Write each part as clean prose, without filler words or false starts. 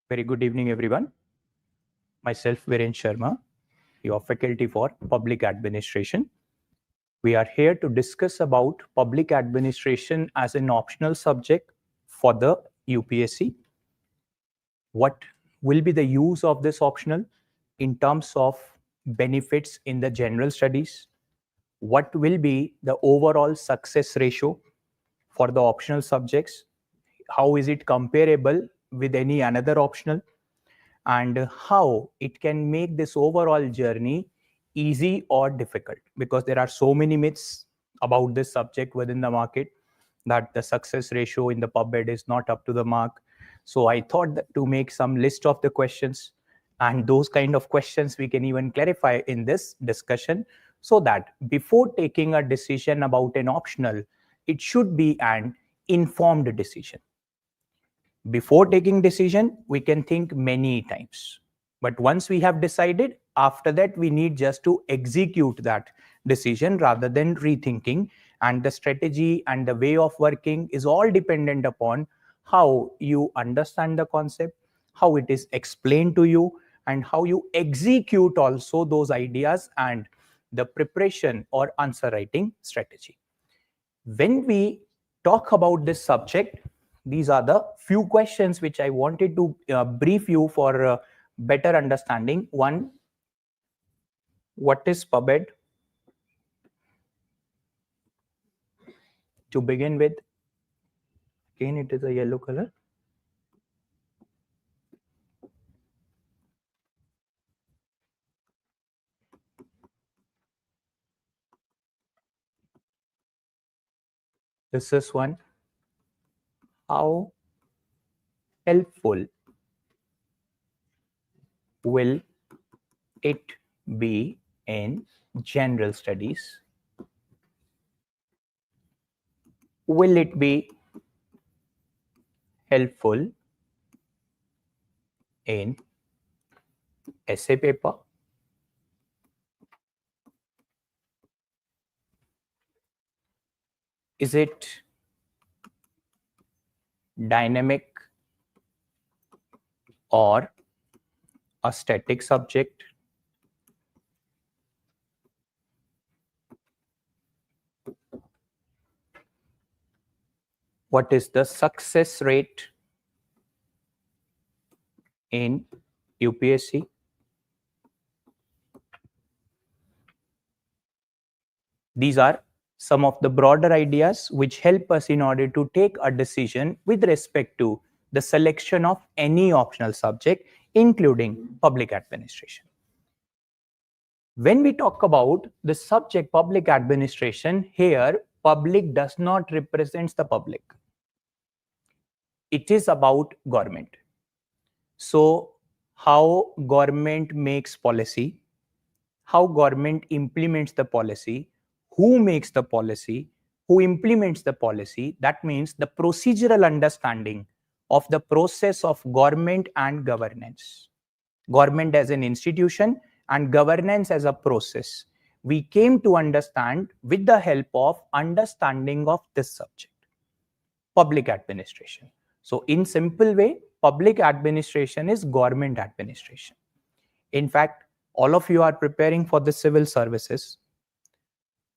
Very good evening, everyone. Myself, Viren Sharma, your faculty for Public Administration. We are here to discuss about public administration as an optional subject for the UPSC. What will be the use of this optional in terms of benefits in the general studies? What will be the overall success ratio for the optional subjects? How is it comparable with any another optional? And how it can make this overall journey easy or difficult, because there are so many myths about this subject within the market that the success ratio in the PubMed is not up to the mark. So I thought that to make some list of the questions, and those kind of questions we can even clarify in this discussion, so that before taking a decision about an optional, it should be an informed decision. Before taking decision, we can think many times, but once we have decided, after that we need just to execute that decision rather than rethinking. And the strategy and the way of working is all dependent upon how you understand the concept, how it is explained to you, and how you execute also those ideas, and the preparation or answer writing strategy. When we talk about this subject, these are the few questions which I wanted to brief you for better understanding. One, what is PubMed? To begin with, again it is a yellow color. This is one. How helpful will it be in general studies? Will it be helpful in essay paper? Is it dynamic or a static subject? What is the success rate in UPSC? These are some of the broader ideas which help us in order to take a decision with respect to the selection of any optional subject, including public administration. When we talk about the subject public administration, here public does not represent the public. It is about government. So how government makes policy, how government implements the policy, who makes the policy, who implements the policy. That means the procedural understanding of the process of government and governance. Government as an institution and governance as a process. We came to understand with the help of understanding of this subject, public administration. So in simple way, public administration is government administration. In fact, all of you are preparing for the civil services.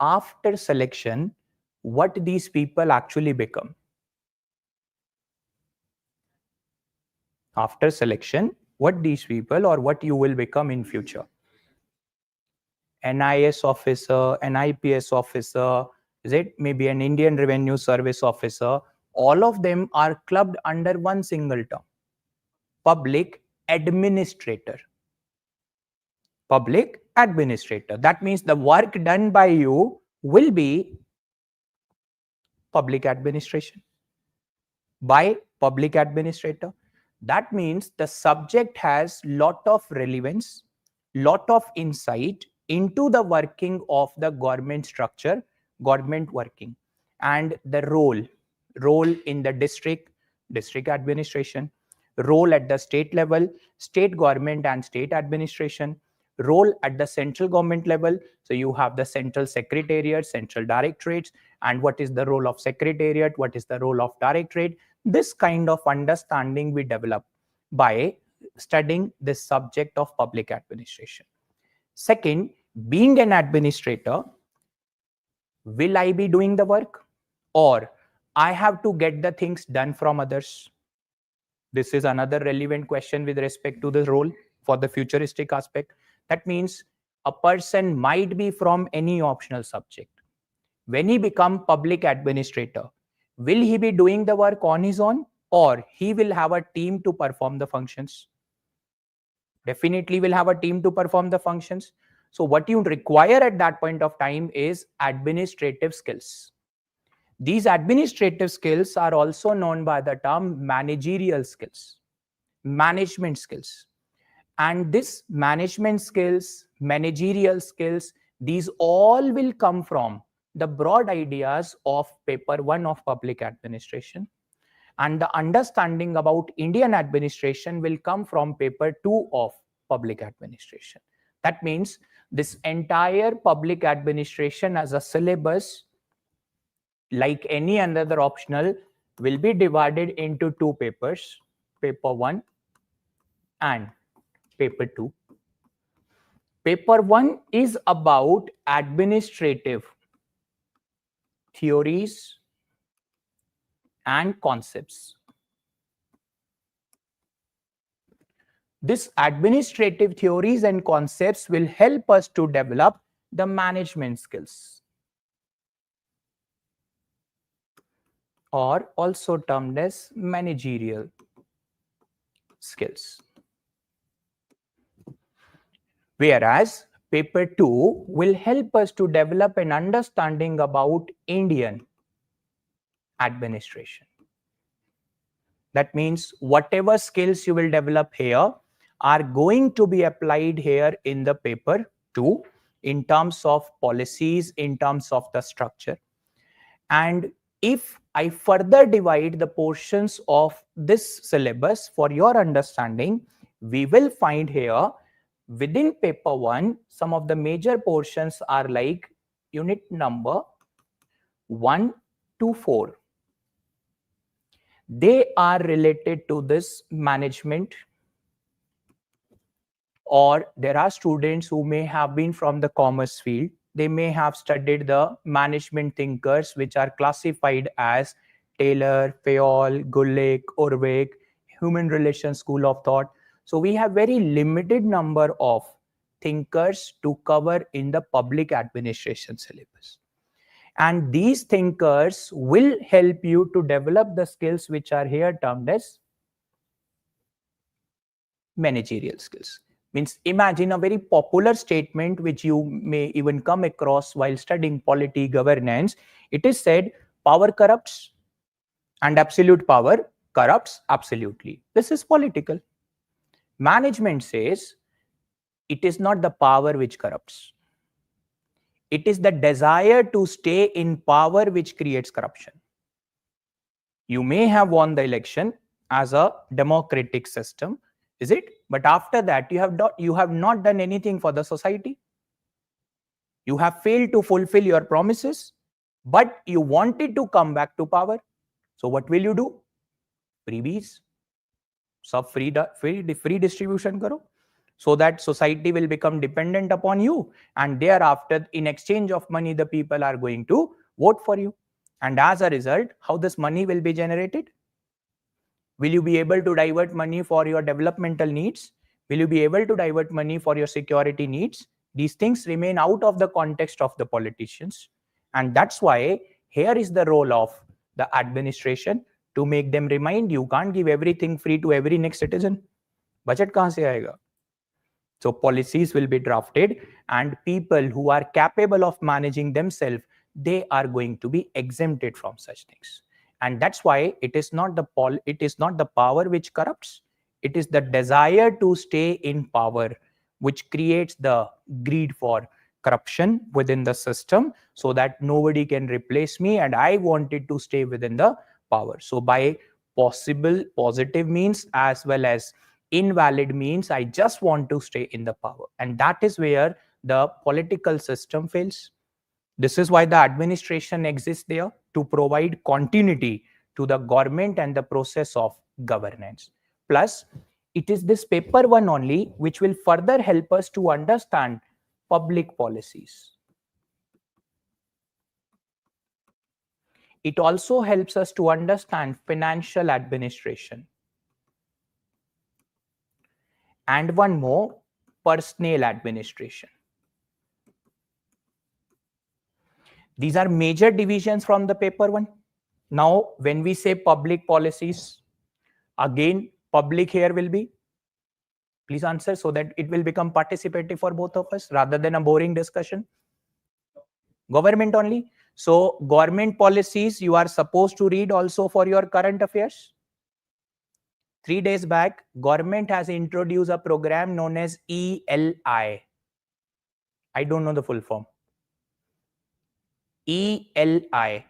After selection, what these people actually become? After selection, what these people or what you will become in future? An IAS officer, an IPS officer, is it maybe an Indian Revenue Service officer? All of them are clubbed under one single term: public administrator. Public administrator. That means the work done by you will be public administration by public administrator. That means the subject has lot of relevance, lot of insight into the working of the government structure, government working, and the role in the district administration, role at the state level, state government and state administration, role at the central government level. So you have the central secretariat, central directorates, and what is the role of secretariat, what is the role of directorate. This kind of understanding we develop by studying this subject of public administration. Second, being an administrator, will I be doing the work or I have to get the things done from others? This is another relevant question with respect to the role for the futuristic aspect. That means a person might be from any optional subject. When he become public administrator, will he be doing the work on his own or he will have a team to perform the functions? Definitely will have a team to perform the functions. So what you require at that point of time is administrative skills. These administrative skills are also known by the term managerial skills, management skills. And this management skills, managerial skills, these all will come from the broad ideas of paper 1 of public administration. And the understanding about Indian administration will come from paper 2 of public administration. That means this entire public administration as a syllabus, like any another optional, will be divided into 2 papers, paper 1 and paper 2. Paper 1 is about administrative theories and concepts. This administrative theories and concepts will help us to develop the management skills, or also termed as managerial skills. Whereas paper 2 will help us to develop an understanding about Indian administration. That means whatever skills you will develop here are going to be applied here in the paper 2 in terms of policies, in terms of the structure. And if I further divide the portions of this syllabus for your understanding, we will find here within paper 1, some of the major portions are like unit number 1 to 4. They are related to this management, or there are students who may have been from the commerce field. They may have studied the management thinkers, which are classified as Taylor, Fayol, Gulick, Orwig, Human Relations School of Thought. So we have very limited number of thinkers to cover in the public administration syllabus. And these thinkers will help you to develop the skills which are here termed as managerial skills. Means imagine a very popular statement which you may even come across while studying polity governance. It is said, power corrupts and absolute power corrupts absolutely. This is political. Management says it is not the power which corrupts. It is the desire to stay in power which creates corruption. You may have won the election as a democratic system, is it? But after that, you have not done anything for the society. You have failed to fulfill your promises, but you wanted to come back to power. So what will you do? Freebies. Sub free distribution karo, so that society will become dependent upon you, and thereafter in exchange of money the people are going to vote for you. And as a result, how this money will be generated? Will you be able to divert money for your developmental needs? Will you be able to divert money for your security needs? These things remain out of the context of the politicians. And that's why here is the role of the administration, to make them remind you can't give everything free to every next citizen. Budget kahan se aayega? So policies will be drafted, and people who are capable of managing themselves, they are going to be exempted from such things. And that's why it is not the power which corrupts. It is the desire to stay in power which creates the greed for corruption within the system, so that nobody can replace me and I wanted to stay within the power. So by possible positive means as well as invalid means, I just want to stay in the power. And that is where the political system fails. This is why the administration exists there, to provide continuity to the government and the process of governance. Plus, It is this paper 1 only which will further help us to understand public policies. It also helps us to understand financial administration. And one more, personnel administration. These are major divisions from the paper 1. Now, when we say public policies, again, public here will be, please answer so that it will become participative for both of us rather than a boring discussion. Government only. So, government policies you are supposed to read also for your current affairs. 3 days back, government has introduced a program known as ELI. I don't know the full form. ELI.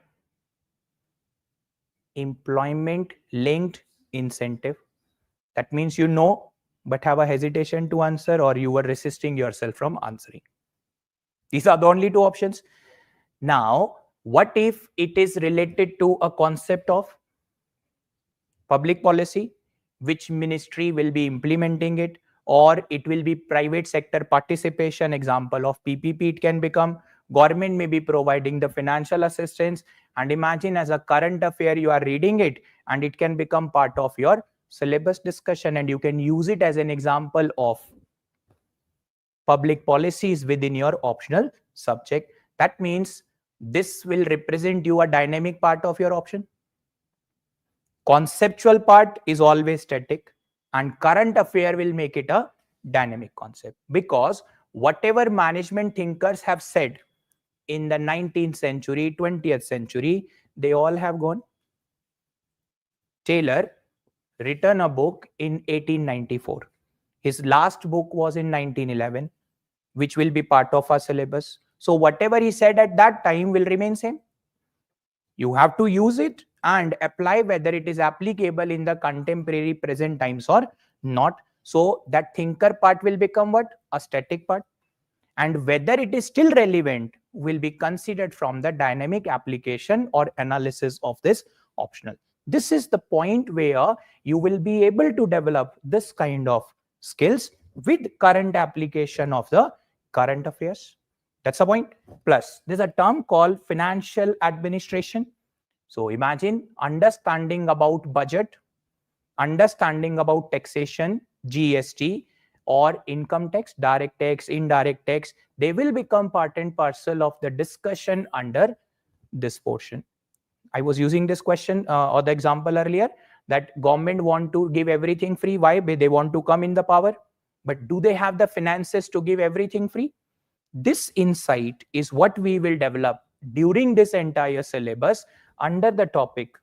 Employment Linked Incentive. That means you know, but have a hesitation to answer, or you were resisting yourself from answering. These are the only 2 options. Now, what if it is related to a concept of public policy? Which ministry will be implementing it? Or it will be private sector participation? Example of PPP it can become. Government may be providing the financial assistance. And imagine as a current affair, you are reading it and it can become part of your syllabus discussion and you can use it as an example of public policies within your optional subject. That means this will represent you a dynamic part of your option. Conceptual part is always static and current affair will make it a dynamic concept, because whatever management thinkers have said in the 19th century, 20th century, they all have gone. Taylor written a book in 1894. His last book was in 1911, which will be part of our syllabus. So whatever he said at that time will remain same. You have to use it and apply whether it is applicable in the contemporary present times or not. So that thinker part will become what? A static part. And whether it is still relevant will be considered from the dynamic application or analysis of this optional. This is the point where you will be able to develop this kind of skills with current application of the current affairs. That's the point. Plus, there's a term called financial administration. So imagine understanding about budget, understanding about taxation, GST, or income tax, direct tax, indirect tax. They will become part and parcel of the discussion under this portion. I was using this question or the example earlier that government want to give everything free. Why? They want to come in the power. But do they have the finances to give everything free? This insight is what we will develop during this entire syllabus under the topic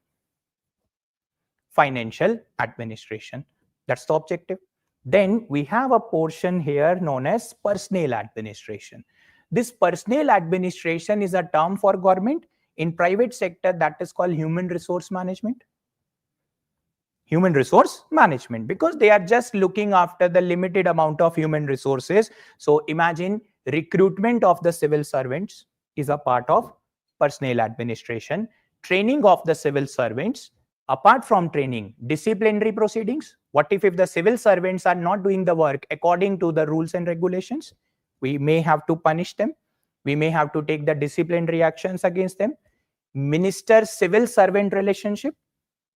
financial administration. That's the objective. Then we have a portion here known as personnel administration. This personnel administration is a term for government. In private sector, that is called human resource management. Human resource management, because they are just looking after the limited amount of human resources. So imagine recruitment of the civil servants is a part of personnel administration. Training of the civil servants. Apart from training, disciplinary proceedings. What if the civil servants are not doing the work according to the rules and regulations? We may have to punish them. We may have to take the disciplinary actions against them. Minister-civil servant relationship.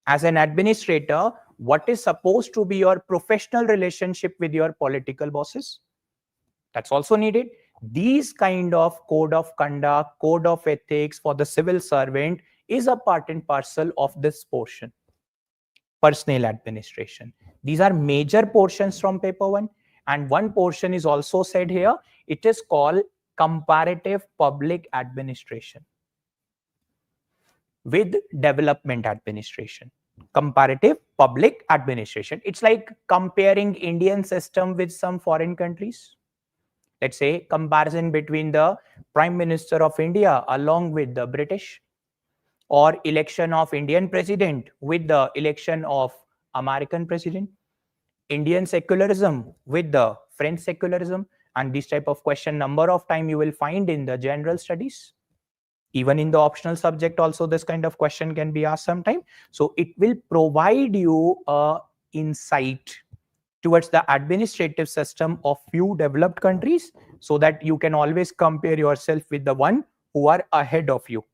As an administrator, what is supposed to be your professional relationship with your political bosses? That's also needed. These kind of code of conduct, code of ethics for the civil servant is a part and parcel of this portion. Personnel administration. These are major portions from paper 1. And one portion is also said here. It is called comparative public administration with development administration. Comparative public administration. It's like comparing Indian system with some foreign countries. Let's say comparison between the Prime Minister of India along with the British, or election of Indian president with the election of American president, Indian secularism with the French secularism, and this type of question number of time you will find in the general studies. Even in the optional subject also this kind of question can be asked sometime. So it will provide you a insight towards the administrative system of few developed countries, so that you can always compare yourself with the one who are ahead of you.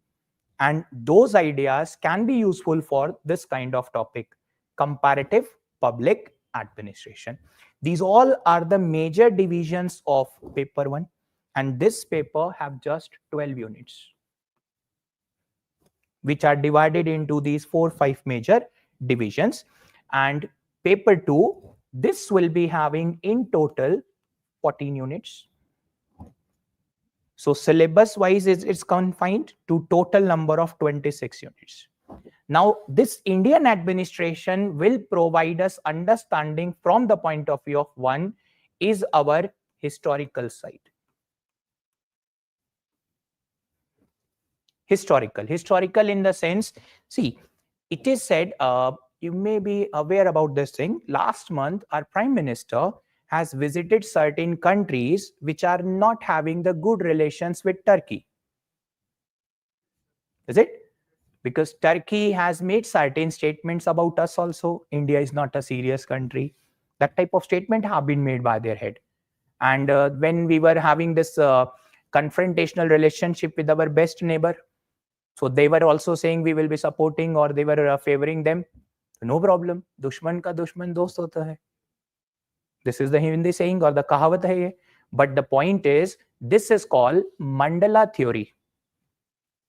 And those ideas can be useful for this kind of topic, comparative public administration. These all are the major divisions of paper 1, and this paper have just 12 units, which are divided into these 4-5 major divisions. And paper 2, this will be having in total 14 units. So syllabus wise it's confined to total number of 26 units. Now this Indian administration will provide us understanding from the point of view of one is our historical side. Historical in the sense, see, it is said, you may be aware about this thing. Last month, our Prime Minister has visited certain countries which are not having the good relations with Turkey. Is it? Because Turkey has made certain statements about us also. India is not a serious country. That type of statement have been made by their head. And when we were having this confrontational relationship with our best neighbor, so they were also saying we will be supporting, or they were favoring them. No problem. Dushman ka dushman dost hota hai. This is the Hindi saying or the kahawat hai ye. But the point is, this is called mandala theory.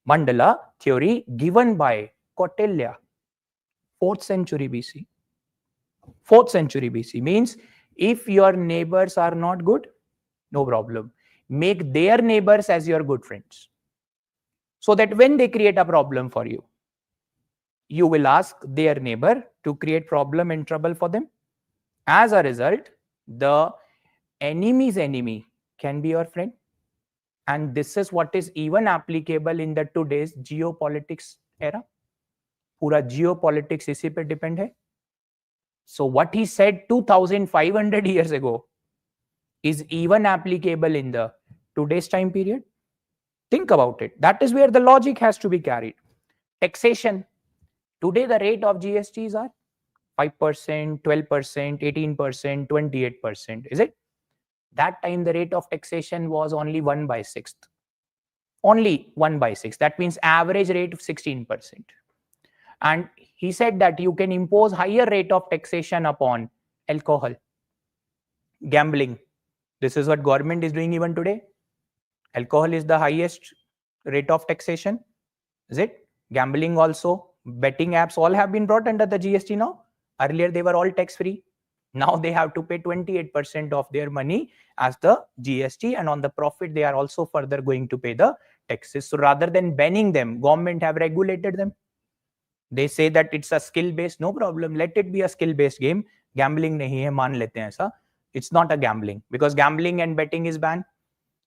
Mandala theory given by Kautilya, 4th century BC. 4th century BC means if your neighbors are not good, no problem. Make their neighbors as your good friends. So that when they create a problem for you, you will ask their neighbor to create problem and trouble for them. As a result, the enemy's enemy can be your friend. And this is what is even applicable in the today's geopolitics era. Pura geopolitics isi pe depend hai. So what he said 2500 years ago is even applicable in the today's time period. Think about it. That is where the logic has to be carried. Taxation. Today the rate of GSTs are 5%, 12%, 18%, 28%. Is it? That time the rate of taxation was only 1/6. Only 1/6. That means average rate of 16%. And he said that you can impose higher rate of taxation upon alcohol, gambling. This is what government is doing even today. Alcohol is the highest rate of taxation. Is it? Gambling also. Betting apps all have been brought under the GST now. Earlier they were all tax free. Now they have to pay 28% of their money as the GST, and on the profit they are also further going to pay the taxes. So rather than banning them, government have regulated them. They say that it's a skill based, no problem, let it be a skill based game. Gambling nahi hai, maan lete hain aisa. It's not a gambling, because gambling and betting is banned.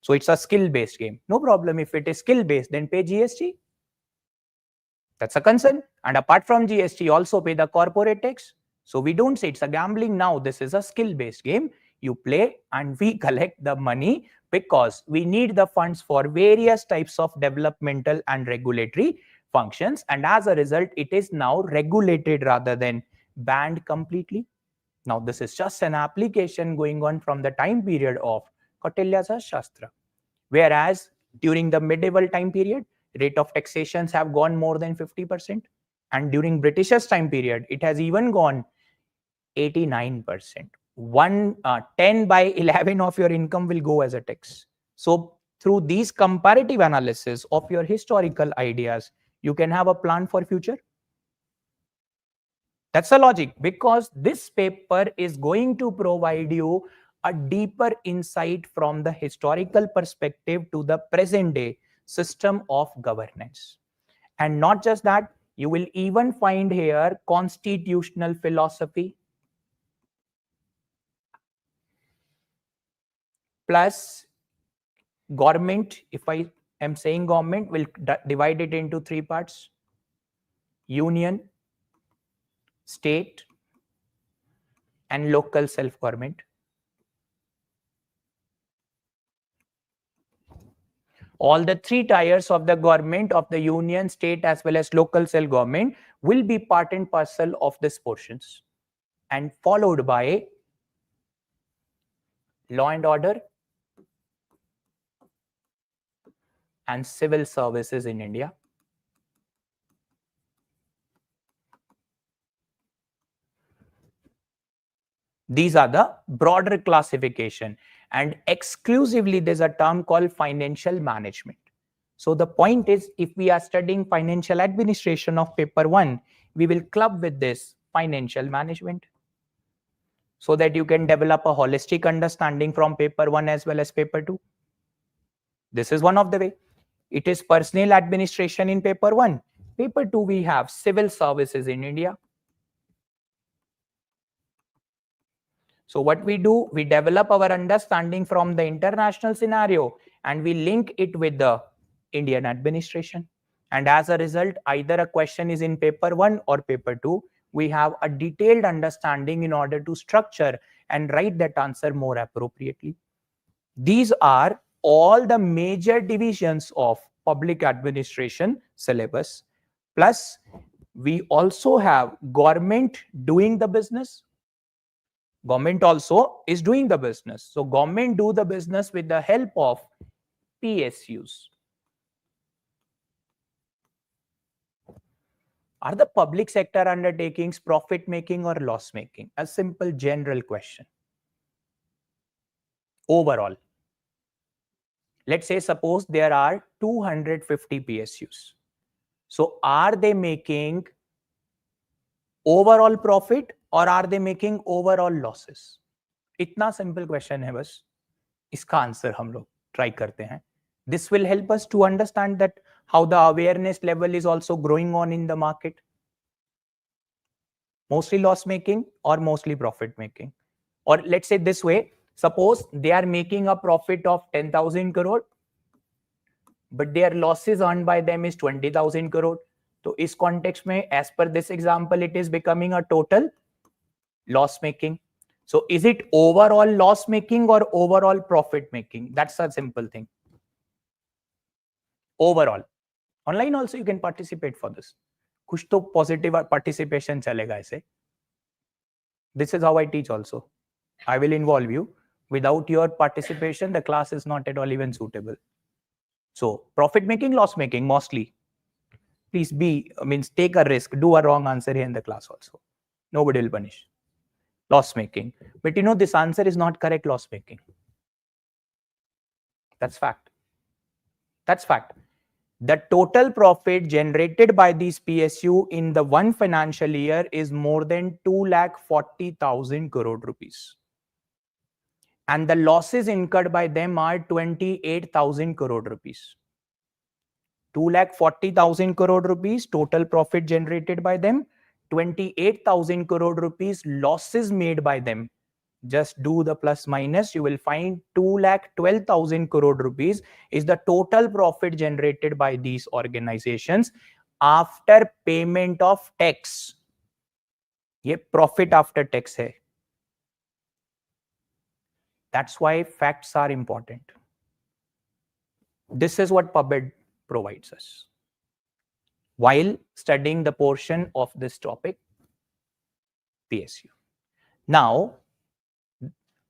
So it's a skill based game. No problem, if it is skill based, then pay GST. That's a concern. And apart from GST, also pay the corporate tax. So we don't say it's a gambling now. This is a skill-based game. You play and we collect the money because we need the funds for various types of developmental and regulatory functions. And as a result, it is now regulated rather than banned completely. Now, this is just an application going on from the time period of Kautilya's Shastra. Whereas during the medieval time period, rate of taxations have gone more than 50%. And during British's time period, it has even gone 89%. 10 by 11 of your income will go as a tax. So through these comparative analysis of your historical ideas, you can have a plan for future. That's the logic, because this paper is going to provide you a deeper insight from the historical perspective to the present day system of governance. And not just that, you will even find here constitutional philosophy plus government. If I am saying government, we'll divide it into 3 parts: union, state, and local self-government. All the 3 tiers of the government, of the union, state, as well as local self-government will be part and parcel of these portions, and followed by law and order, and civil services in India. These are the broader classification, and exclusively there's a term called financial management. So the point is, if we are studying financial administration of paper 1, we will club with this financial management, so that you can develop a holistic understanding from paper 1 as well as paper 2. This is one of the way. It is personnel administration in paper 1. Paper 2, we have civil services in India. So what we do, we develop our understanding from the international scenario and we link it with the Indian administration. And as a result, either a question is in paper 1 or paper 2, we have a detailed understanding in order to structure and write that answer more appropriately. These are all the major divisions of public administration syllabus. Plus, we also have government doing the business. Government also is doing the business. So government do the business with the help of PSUs. Are the public sector undertakings profit making or loss making? A simple general question. Overall, let's say suppose there are 250 PSUs. So are they making overall profit or are they making overall losses? इतना simple question है बस. इसका answer हम लोग try करते हैं. This will help us to understand that how the awareness level is also growing on in the market. Mostly loss making or mostly profit making? Or let's say this way, suppose they are making a profit of 10,000 crore, but their losses earned by them is 20,000 crore. So इस context में, as per this example, it is becoming a total loss making. So is it overall loss making or overall profit making? That's a simple thing. Overall. Online also you can participate for this. कुछ तो positive participation चलेगा ऐसे. This is how I teach also. I will involve you. Without your participation, the class is not at all even suitable. So profit making, loss making, mostly. Please take a risk, do a wrong answer here in the class also. Nobody will punish. Loss making. But you know, this answer is not correct, loss making. That's fact. That's fact. The total profit generated by these PSU in the one financial year is more than 2,40,000 crore rupees. And the losses incurred by them are 28,000 crore rupees. 2,40,000 crore rupees total profit generated by them, 28,000 crore rupees losses made by them. Just do the plus minus, you will find 2,12,000 crore rupees is the total profit generated by these organizations after payment of tax. ये profit after tax है. That's why facts are important. This is what PubMed provides us while studying the portion of this topic, PSU. Now,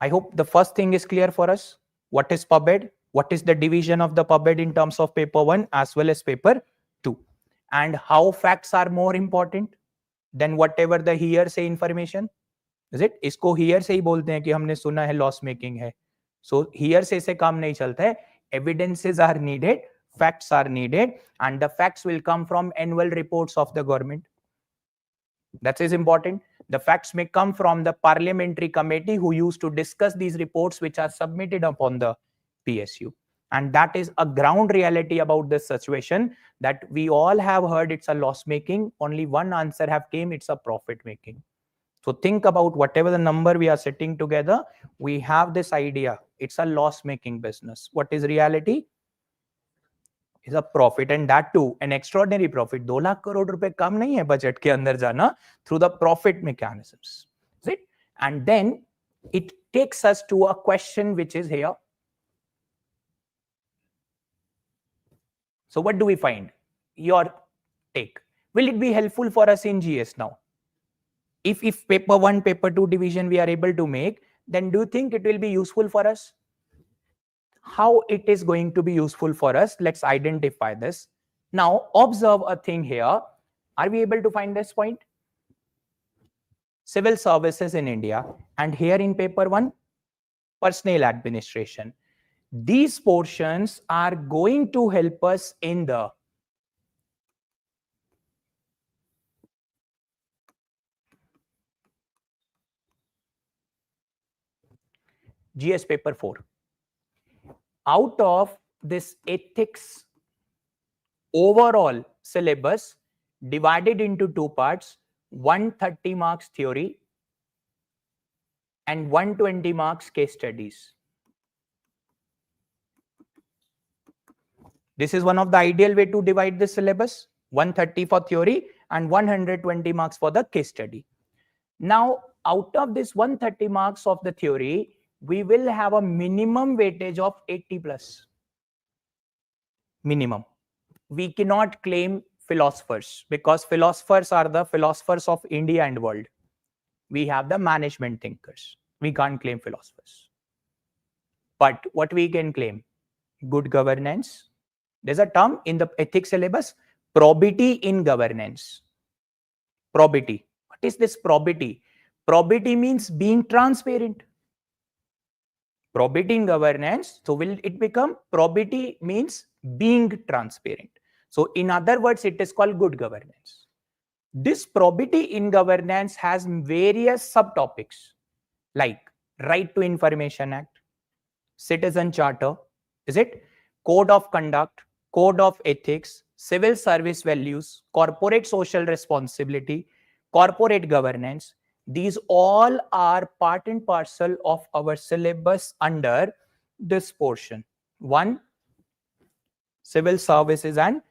I hope the first thing is clear for us. What is PubMed? What is the division of the PubMed in terms of paper 1 as well as paper 2? And how facts are more important than whatever the hearsay information? Is it? इसको hearsay ही बोलते हैं कि हमने सुना है loss making है. So hearsay से काम नहीं चलता है. Evidences are needed, facts are needed, and the facts will come from annual reports of the government. That is important. The facts may come from the parliamentary committee who used to discuss these reports which are submitted upon the PSU. And that is a ground reality about this situation, that we all have heard it's a loss making. Only one answer have came, it's a profit making. So think about whatever the number we are setting together, we have this idea. It's a loss making business. What is reality? Is a profit, and that too an extraordinary profit. 2 lakh crore रुपए कम नहीं है budget के अंदर जाना through the profit mechanisms. Is it? And then it takes us to a question which is here. So what do we find? Your take. Will it be helpful for us in GS now? If paper 1, paper 2 division we are able to make, then do you think it will be useful for us? How it is going to be useful for us? Let's identify this. Now, observe a thing here. Are we able to find this point? Civil services in India, and here in paper 1, personnel administration. These portions are going to help us in the GS paper 4. Out of this ethics overall syllabus, divided into 2 parts, 130 marks theory and 120 marks case studies. This is one of the ideal way to divide this syllabus, 130 for theory and 120 marks for the case study. Now, out of this 130 marks of the theory, we will have a minimum weightage of 80 plus. Minimum. We cannot claim philosophers, because philosophers are the philosophers of India and world. We have the management thinkers. We can't claim philosophers. But what we can claim? Good governance. There's a term in the ethics syllabus, probity in governance. Probity. What is this probity? Probity means being transparent. Probity in governance. So will it become? Probity means being transparent. So in other words, it is called good governance. This probity in governance has various subtopics like Right to Information Act, Citizen Charter, is it? Code of Conduct, Code of Ethics, Civil Service Values, Corporate Social Responsibility, Corporate Governance. These all are part and parcel of our syllabus under this portion. 1, Civil Services and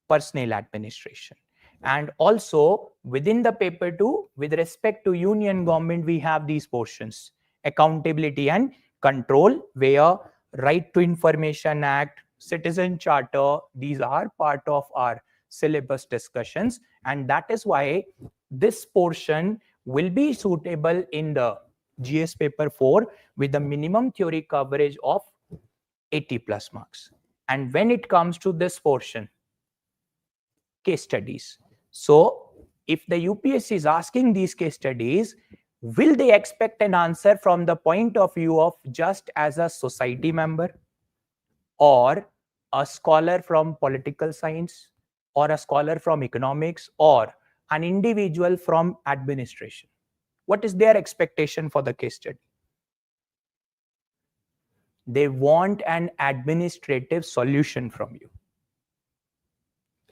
Personnel Administration. And also within the paper 2, with respect to union government, we have these portions, accountability and control, where Right to Information Act, Citizen Charter, these are part of our syllabus discussions. And that is why this portion will be suitable in the GS paper 4 with the minimum theory coverage of 80 plus marks. And when it comes to this portion, case studies. So if the UPSC is asking these case studies, will they expect an answer from the point of view of just as a society member, or a scholar from political science, or a scholar from economics, or an individual from administration? What is their expectation for the case study? They want an administrative solution from you.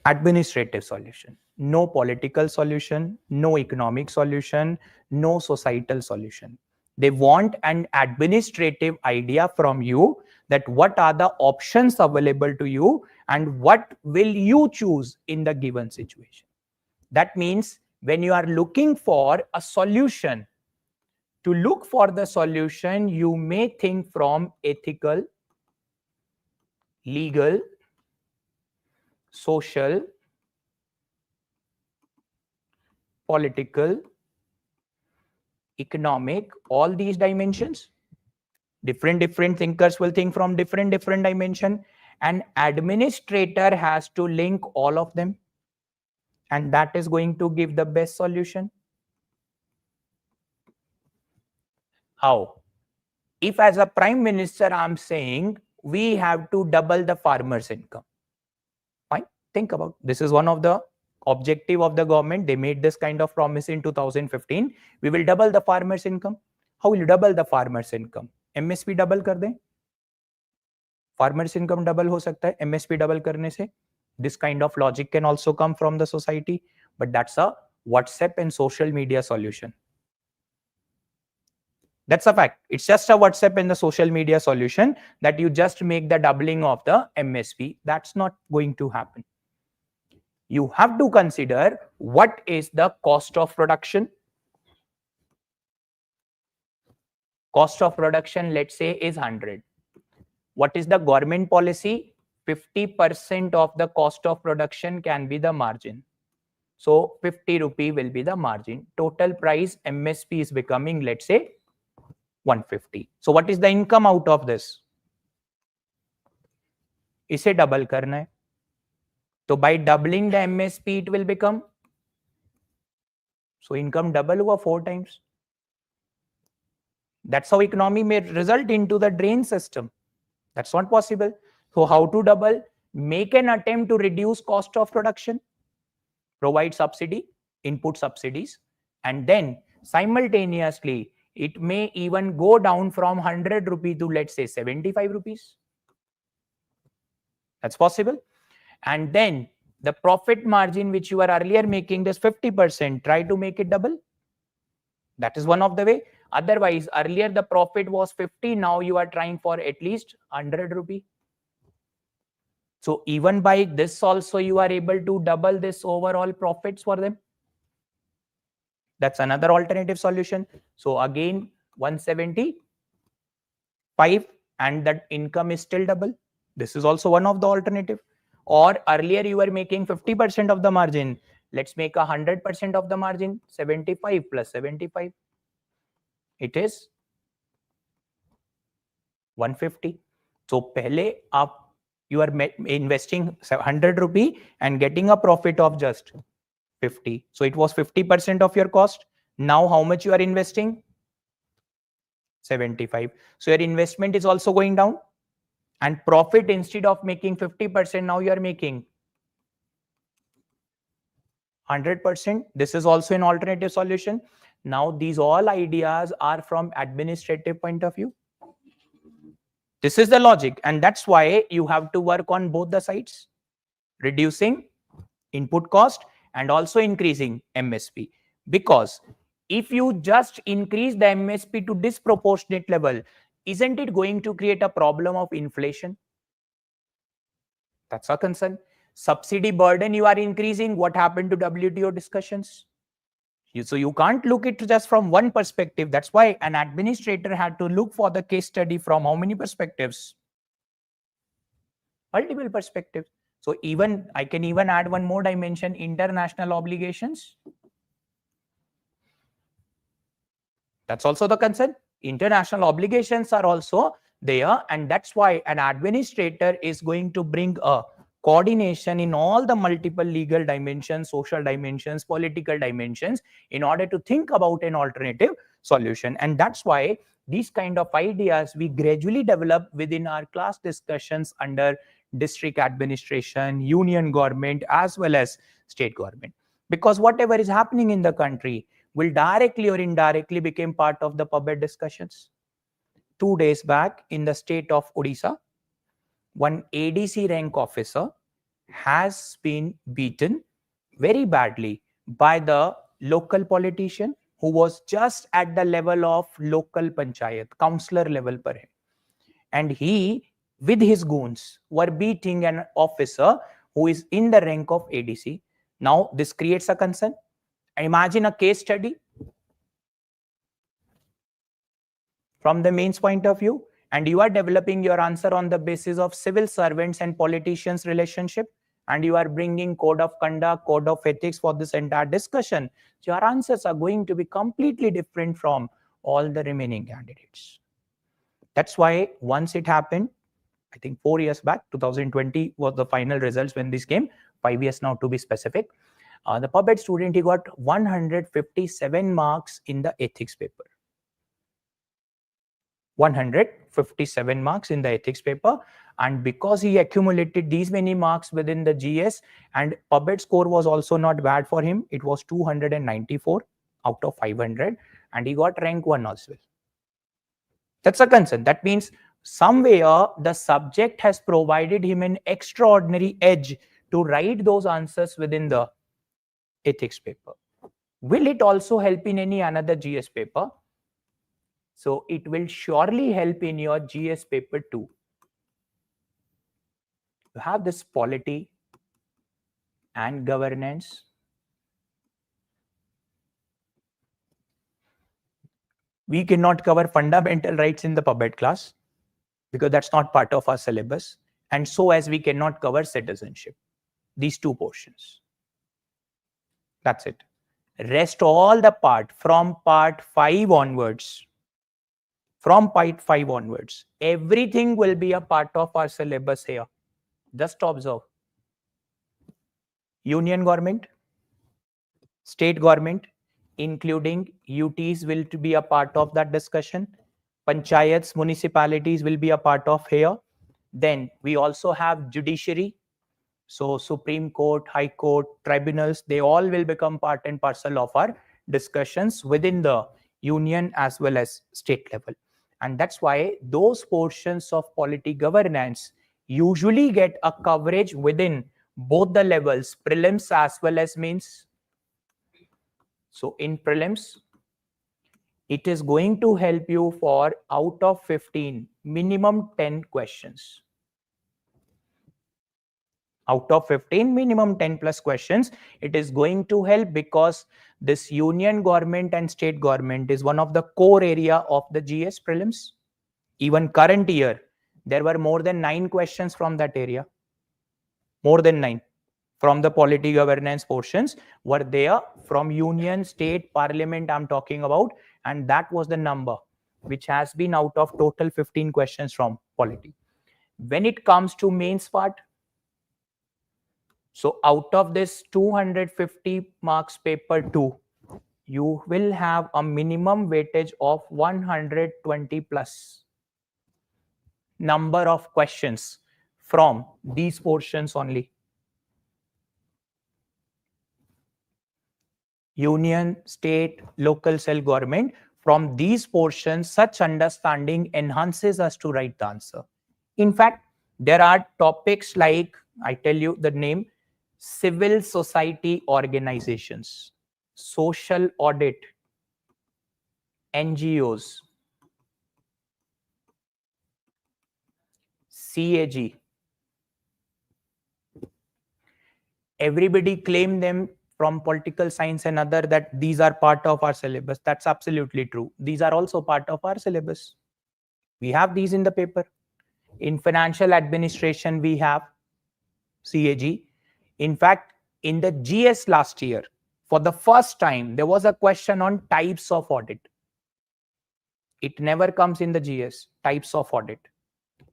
Administrative solution. No political solution, no economic solution, no societal solution. They want an administrative idea from you, that what are the options available to you and what will you choose in the given situation. That means when you are looking for a solution, to look for the solution, you may think from ethical, legal, social, political, economic, all these dimensions. Different thinkers will think from different dimension. An administrator has to link all of them, and that is going to give the best solution. How? If as a prime minister I'm saying we have to double the farmers' income, fine, think about this. Is one of the objective of the government. They made this kind of promise in 2015. We will double the farmers' income. How will you double the farmers' income? MSP double कर दें. Farmers' income double हो सकता है MSP double करने से. This kind of logic can also come from the society, but that's a WhatsApp and social media solution. That's a fact. It's just a WhatsApp and the social media solution, that you just make the doubling of the MSP. That's not going to happen. You have to consider what is the cost of production. Cost of production, let's say, is 100. What is the government policy? 50% of the cost of production can be the margin. So 50 rupee will be the margin. Total price MSP is becoming, let's say, 150. So what is the income out of this? इसे double करना है. तो by doubling the MSP it will become, so income double हुआ 4 times. That's how economy may result into the drain system. That's not possible. So how to double? Make an attempt to reduce cost of production, provide subsidy, input subsidies, and then simultaneously it may even go down from 100 rupee to, let's say, 75 rupees. That's possible. And then the profit margin which you were earlier making this 50%, try to make it double. That is one of the way. Otherwise, earlier the profit was 50, now you are trying for at least 100 rupee. So even by this also you are able to double this overall profits for them. That's another alternative solution. So again 175 and that income is still double. This is also one of the alternative. Or earlier you were making 50% of the margin. Let's make 100% of the margin. 75 plus 75. It is 150. So pehle you are investing 100 rupee and getting a profit of just 50. So it was 50% of your cost. Now how much you are investing? 75. So your investment is also going down, and profit, instead of making 50%, now you are making 100%. This is also an alternative solution. Now these all ideas are from administrative point of view. This is the logic, and that's why you have to work on both the sides, reducing input cost and also increasing MSP. Because if you just increase the MSP to disproportionate level, isn't it going to create a problem of inflation? That's a concern. Subsidy burden you are increasing. What happened to WTO discussions? So you can't look it just from one perspective. That's why an administrator had to look for the case study from how many perspectives? Multiple perspectives. So even I can even add one more dimension: international obligations. That's also the concern. International obligations are also there, and that's why an administrator is going to bring a coordination in all the multiple legal dimensions, social dimensions, political dimensions, in order to think about an alternative solution. And that's why these kind of ideas we gradually develop within our class discussions under district administration, union government, as well as state government. Because whatever is happening in the country will directly or indirectly become part of the PubEd discussions. 2 days back in the state of Odisha, one ADC rank officer has been beaten very badly by the local politician who was just at the level of local panchayat, councillor level per hai. And he, with his goons, were beating an officer who is in the rank of ADC. Now, this creates a concern. Imagine a case study from the mains point of view, and you are developing your answer on the basis of civil servants and politicians relationship, and you are bringing code of conduct, code of ethics for this entire discussion. So your answers are going to be completely different from all the remaining candidates. That's why once it happened, I think 4 years back, 2020 was the final results when this came, 5 years now to be specific. The PubEd student, he got 157 marks in the ethics paper. 157 marks in the ethics paper, and because he accumulated these many marks within the GS, and PubEd score was also not bad for him, it was 294 out of 500, and he got rank 1 as well. That's a concern. That means somewhere the subject has provided him an extraordinary edge to write those answers within the ethics paper. Will it also help in any another GS paper? So it will surely help in your GS paper too. You have this polity and governance. We cannot cover fundamental rights in the PubEd class because that's not part of our syllabus. And so as we cannot cover citizenship. These two portions. That's it. Rest all the part from part 5 onwards. from part 5 onwards, everything will be a part of our syllabus here. Just observe. Union government, state government, including UTs will to be a part of that discussion. Panchayats, municipalities will be a part of here. Then we also have judiciary. So Supreme Court, High Court, tribunals, they all will become part and parcel of our discussions within the union as well as state level. And that's why those portions of polity governance usually get a coverage within both the levels, prelims as well as mains. So in prelims, it is going to help you for out of 15, minimum 10 questions. Out of 15, minimum 10 plus questions, it is going to help because this union government and state government is one of the core area of the GS prelims. Even current year, there were more than 9 questions from that area. More than 9 from the polity governance portions were there from union, state, parliament I'm talking about, and that was the number which has been out of total 15 questions from polity. When it comes to mains part, so out of this 250 marks paper 2, you will have a minimum weightage of 120 plus number of questions from these portions only. Union, state, local self-government, from these portions, such understanding enhances us to write the answer. In fact, there are topics like, I tell you the name, civil society organizations, social audit, NGOs, CAG. Everybody claim them from political science and other that these are part of our syllabus. That's absolutely true. These are also part of our syllabus. We have these in the paper. In financial administration, we have CAG. In fact, in the GS last year, for the first time, there was a question on types of audit. It never comes in the GS, types of audit.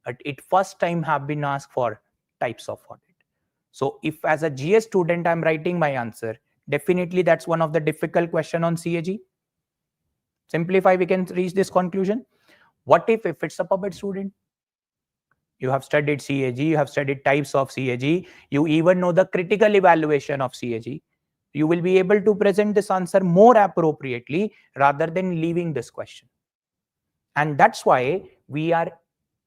But it first time have been asked for types of audit. So if as a GS student, I'm writing my answer, definitely that's one of the difficult question on CAG. Simplify, we can reach this conclusion. What if it's a puppet student? You have studied CAG, you have studied types of CAG, you even know the critical evaluation of CAG. You will be able to present this answer more appropriately rather than leaving this question. And that's why we are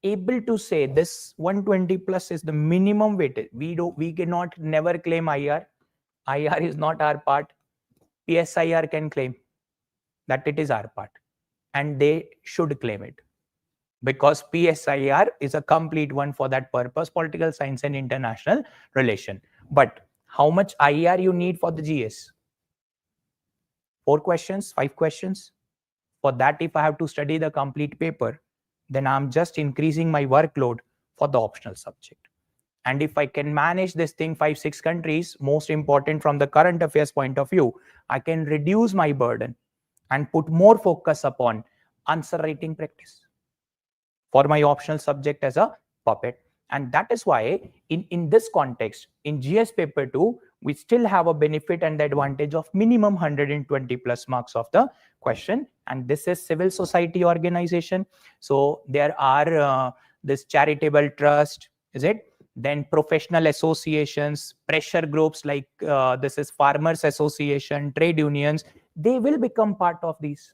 able to say this 120 plus is the minimum weightage. We cannot never claim IR. IR is not our part. PSIR can claim that it is our part, and they should claim it because PSIR is a complete one for that purpose, political science and international relation. But how much IR you need for the GS? 4 questions, 5 questions. For that, if I have to study the complete paper, then I'm just increasing my workload for the optional subject. And if I can manage this thing 5-6 countries, most important from the current affairs point of view, I can reduce my burden and put more focus upon answer writing practice for my optional subject as a puppet. And that is why in this context, in GS paper 2, we still have a benefit and the advantage of minimum 120 plus marks of the question. And this is civil society organization. So there are this charitable trust, is it? Then professional associations, pressure groups like this is farmers association, trade unions, they will become part of these.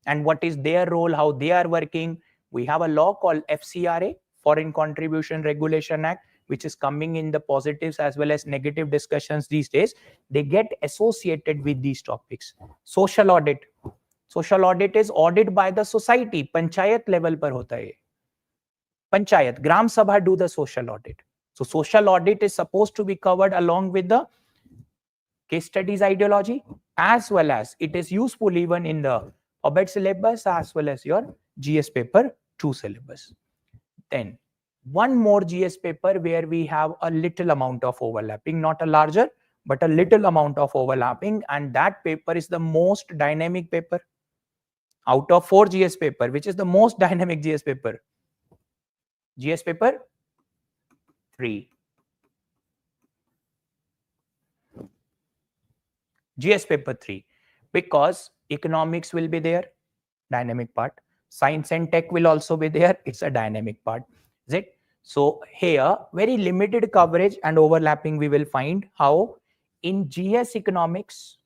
And what is their role, how they are working? We have a law called FCRA, Foreign Contribution Regulation Act, which is coming in the positives as well as negative discussions these days. They get associated with these topics. Social audit. Social audit is audit by the society. Panchayat level par hota hai. Panchayat, Gram Sabha do the social audit. So social audit is supposed to be covered along with the case studies ideology, as well as it is useful even in the OBED syllabus as well as your GS paper 2 syllabus. Then one more GS paper where we have a little amount of overlapping, not a larger, but a little amount of overlapping. And that paper is the most dynamic paper. Out of 4 GS paper, which is the most dynamic GS paper? GS paper 3. GS paper 3. Because economics will be there, dynamic part. Science and tech will also be there. It's a dynamic part. Is it? So here, very limited coverage and overlapping we will find. How? In GS economics,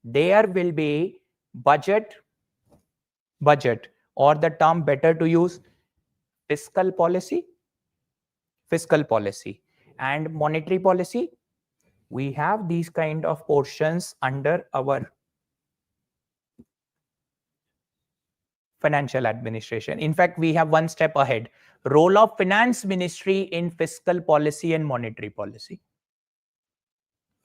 there will be budget, or the term better to use, fiscal policy, and monetary policy. We have these kind of portions under our financial administration. In fact, we have one step ahead. Role of finance ministry in fiscal policy and monetary policy.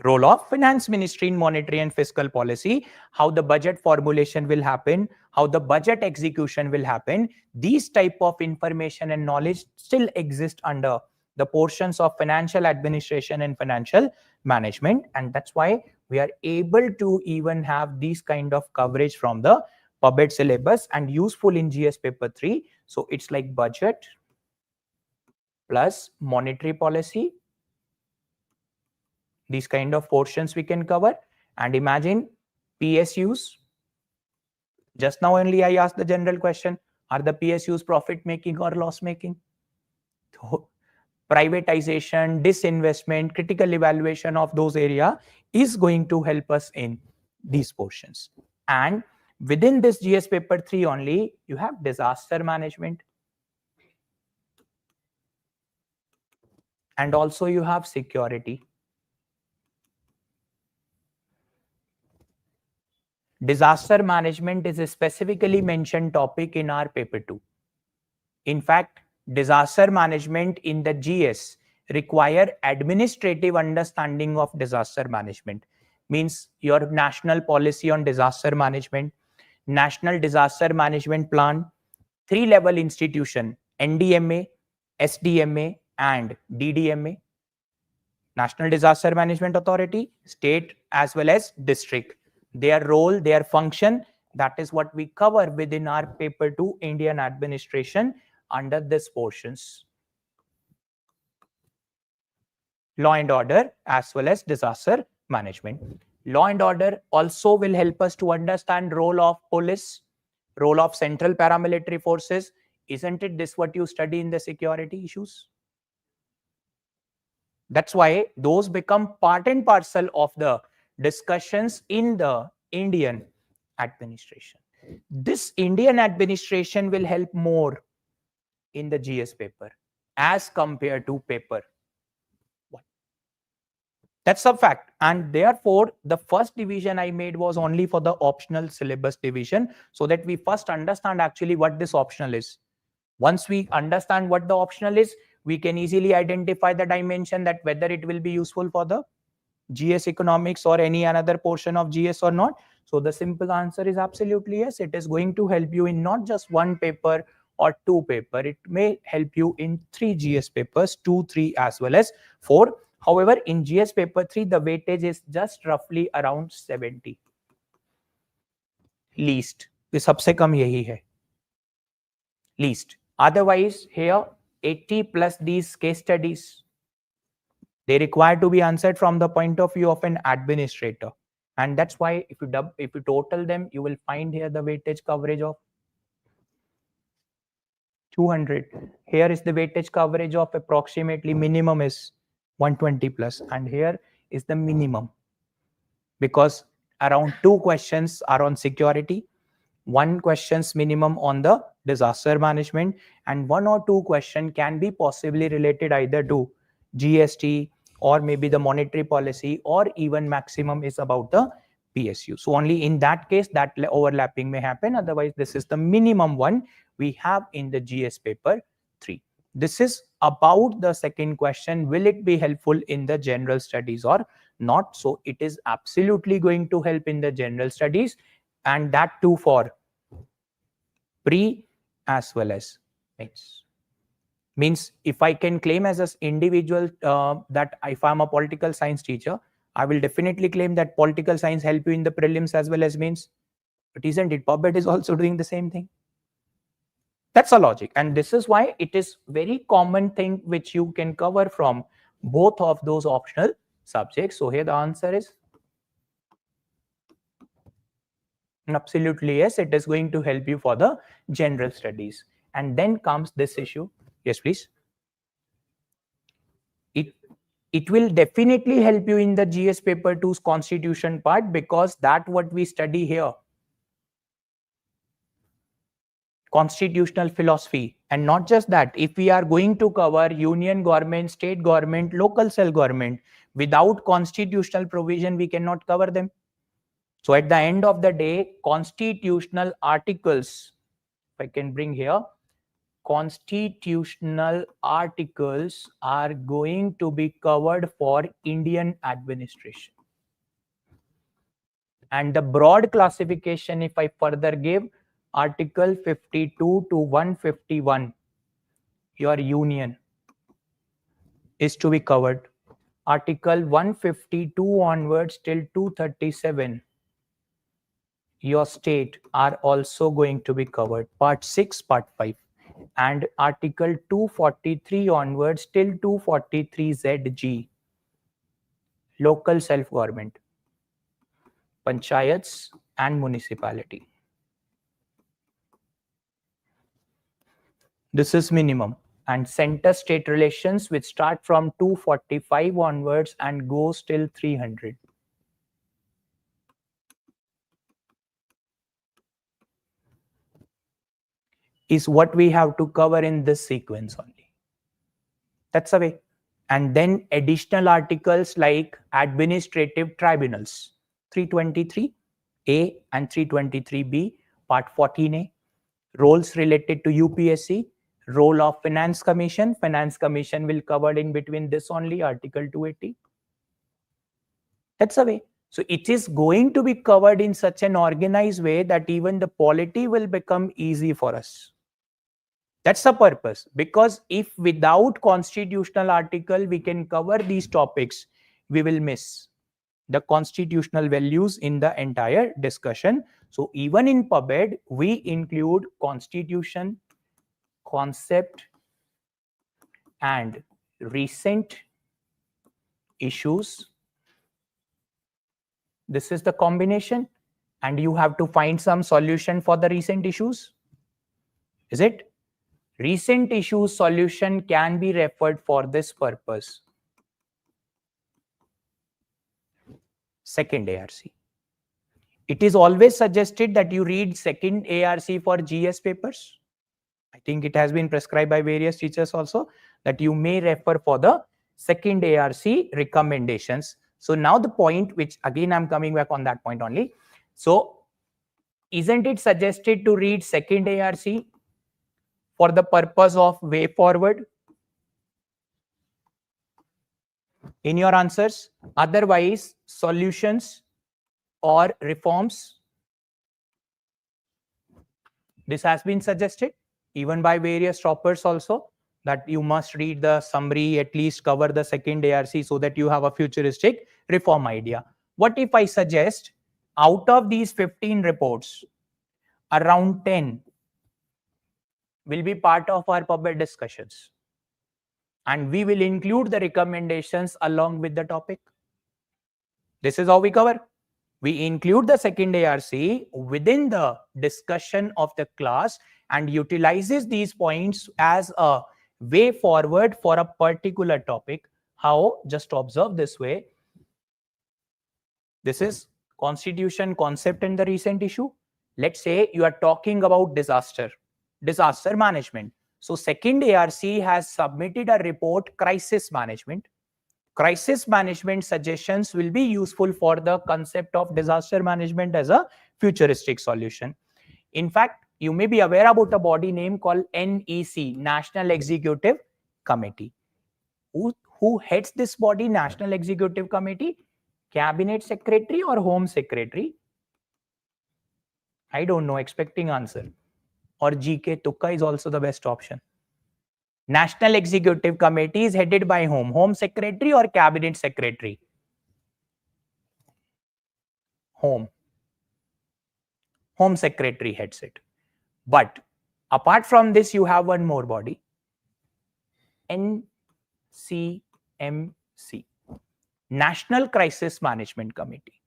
Role of finance ministry in monetary and fiscal policy, how the budget formulation will happen, how the budget execution will happen. These type of information and knowledge still exist under the portions of financial administration and financial management, and that's why we are able to even have these kind of coverage from the PubEd syllabus and useful in GS paper 3. So it's like budget plus monetary policy. These kind of portions we can cover. And imagine PSUs. Just now only I asked the general question, are the PSUs profit making or loss making? So, privatization, disinvestment, critical evaluation of those areas is going to help us in these portions. And within this GS paper 3 only, you have disaster management. And also you have security. Disaster management is a specifically mentioned topic in our paper 2. In fact, disaster management in the GS require administrative understanding of disaster management. Means your national policy on disaster management, national disaster management plan, 3-level institution, NDMA, SDMA and DDMA. National Disaster Management Authority, state as well as district. Their role, their function, that is what we cover within our paper 2 Indian administration under this portions. Law and order as well as disaster management. Law and order also will help us to understand role of police, role of central paramilitary forces. Isn't it this what you study in the security issues? That's why those become part and parcel of the discussions in the Indian administration. This Indian administration will help more in the GS paper as compared to paper 1. That's a fact. And therefore, the first division I made was only for the optional syllabus division, so that we first understand actually what this optional is. Once we understand what the optional is, we can easily identify the dimension that whether it will be useful for the GS economics or any another portion of GS or not. So the simple answer is absolutely yes. It is going to help you in not just one paper or 2 paper. It may help you in 3 GS papers, 2, 3 as well as 4. However, in GS paper 3, the weightage is just roughly around 70. Least. ये सबसे कम यही है. Least. Otherwise, here 80 plus these case studies, they require to be answered from the point of view of an administrator. And that's why if you total them, you will find here the weightage coverage of 200. Here is the weightage coverage of approximately minimum is 120 plus. And here is the minimum. Because around 2 questions are on security, 1 questions minimum on the disaster management, and 1 or 2 question can be possibly related either to GST or maybe the monetary policy, or even maximum is about the PSU. So only in that case that overlapping may happen. Otherwise, this is the minimum one we have in the GS paper 3. This is about the second question. Will it be helpful in the general studies or not? So it is absolutely going to help in the general studies, and that too for pre as well as mains. Means if I can claim as an individual that if I'm a political science teacher, I will definitely claim that political science help you in the prelims as well as mains. But isn't it? PubMed is also doing the same thing. That's a logic. And this is why it is very common thing which you can cover from both of those optional subjects. So here the answer is absolutely yes. It is going to help you for the general studies. And then comes this issue. Yes, please. It will definitely help you in the GS paper 2's constitution part, because that what we study here. Constitutional philosophy. And not just that, if we are going to cover union government, state government, local self government, without constitutional provision we cannot cover them. So at the end of the day, constitutional articles, if I can bring here, constitutional articles are going to be covered for Indian administration. And the broad classification, if I further give, Article 52 to 151, your union is to be covered. Article 152 onwards till 237, your state are also going to be covered. Part 6, Part 5. And Article 243 onwards till 243 ZG, local self-government, panchayats and municipality. This is minimum. And center-state relations, which start from 245 onwards and goes till 300. Is what we have to cover in this sequence only. That's the way. And then additional articles like administrative tribunals, 323A and 323B, Part 14A, roles related to UPSC, role of Finance Commission. Finance Commission will cover in between this only, Article 280. That's the way. So it is going to be covered in such an organized way that even the polity will become easy for us. That's the purpose. Because if without constitutional article we can cover these topics, we will miss the constitutional values in the entire discussion. So even in PubMed, we include constitution, concept, and recent issues. This is the combination, and you have to find some solution for the recent issues. Is it? Recent issues solution can be referred for this purpose. Second ARC. It is always suggested that you read second ARC for GS papers. I think it has been prescribed by various teachers also that you may refer for the second ARC recommendations. So now the point, which again I'm coming back on that point only. So isn't it suggested to read second ARC for the purpose of way forward in your answers? Otherwise, solutions or reforms, this has been suggested even by various toppers also, that you must read the summary, at least cover the second ARC so that you have a futuristic reform idea. What if I suggest out of these 15 reports, around 10 will be part of our PubMed discussions, and we will include the recommendations along with the topic? This is how we cover. We include the second ARC within the discussion of the class and utilizes these points as a way forward for a particular topic. How? Just observe this way. This is constitution, concept, and the recent issue. Let's say you are talking about disaster management. So second ARC has submitted a report, crisis management. Crisis management suggestions will be useful for the concept of disaster management as a futuristic solution. In fact, you may be aware about a body name called NEC, National Executive Committee. Who heads this body, National Executive Committee? Cabinet Secretary or Home Secretary? I don't know, expecting answer. Or GK Tukka is also the best option. National Executive Committee is headed by whom? Home Secretary or Cabinet Secretary? Home Secretary heads it. But apart from this, you have one more body, NCMC, National Crisis Management Committee.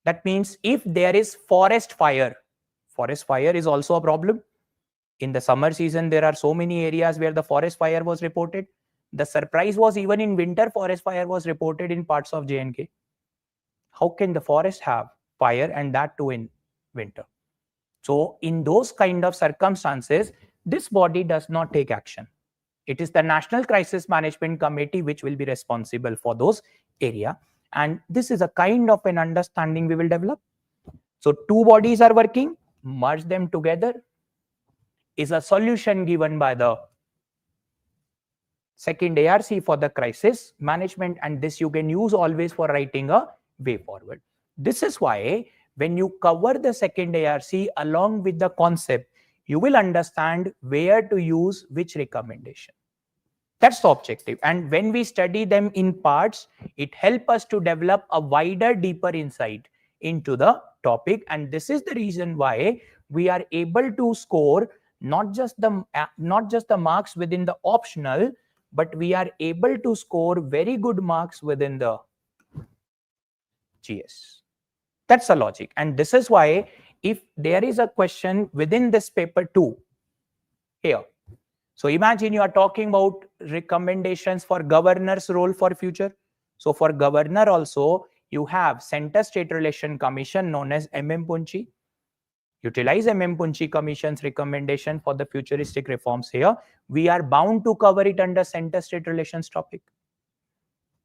That means if there is forest fire is also a problem. In the summer season, there are so many areas where the forest fire was reported. The surprise was even in winter, forest fire was reported in parts of J&K. How can the forest have fire, and that too in winter? So in those kind of circumstances, this body does not take action. It is the National Crisis Management Committee which will be responsible for those area. And this is a kind of an understanding we will develop. So two bodies are working, merge them together is a solution given by the second ARC for the crisis management, and this you can use always for writing a way forward. This is why when you cover the second ARC along with the concept, you will understand where to use which recommendation. That's the objective. And when we study them in parts, it helps us to develop a wider, deeper insight into the topic. And this is the reason why we are able to score not just the marks within the optional, but we are able to score very good marks within the GS. That's the logic. And this is why if there is a question within this paper too, here. So imagine you are talking about recommendations for governor's role for future. So for governor also, you have Center State Relation Commission known as MM-Punchi. Utilize MM-Punchi Commission's recommendation for the futuristic reforms here. We are bound to cover it under Center State Relations topic.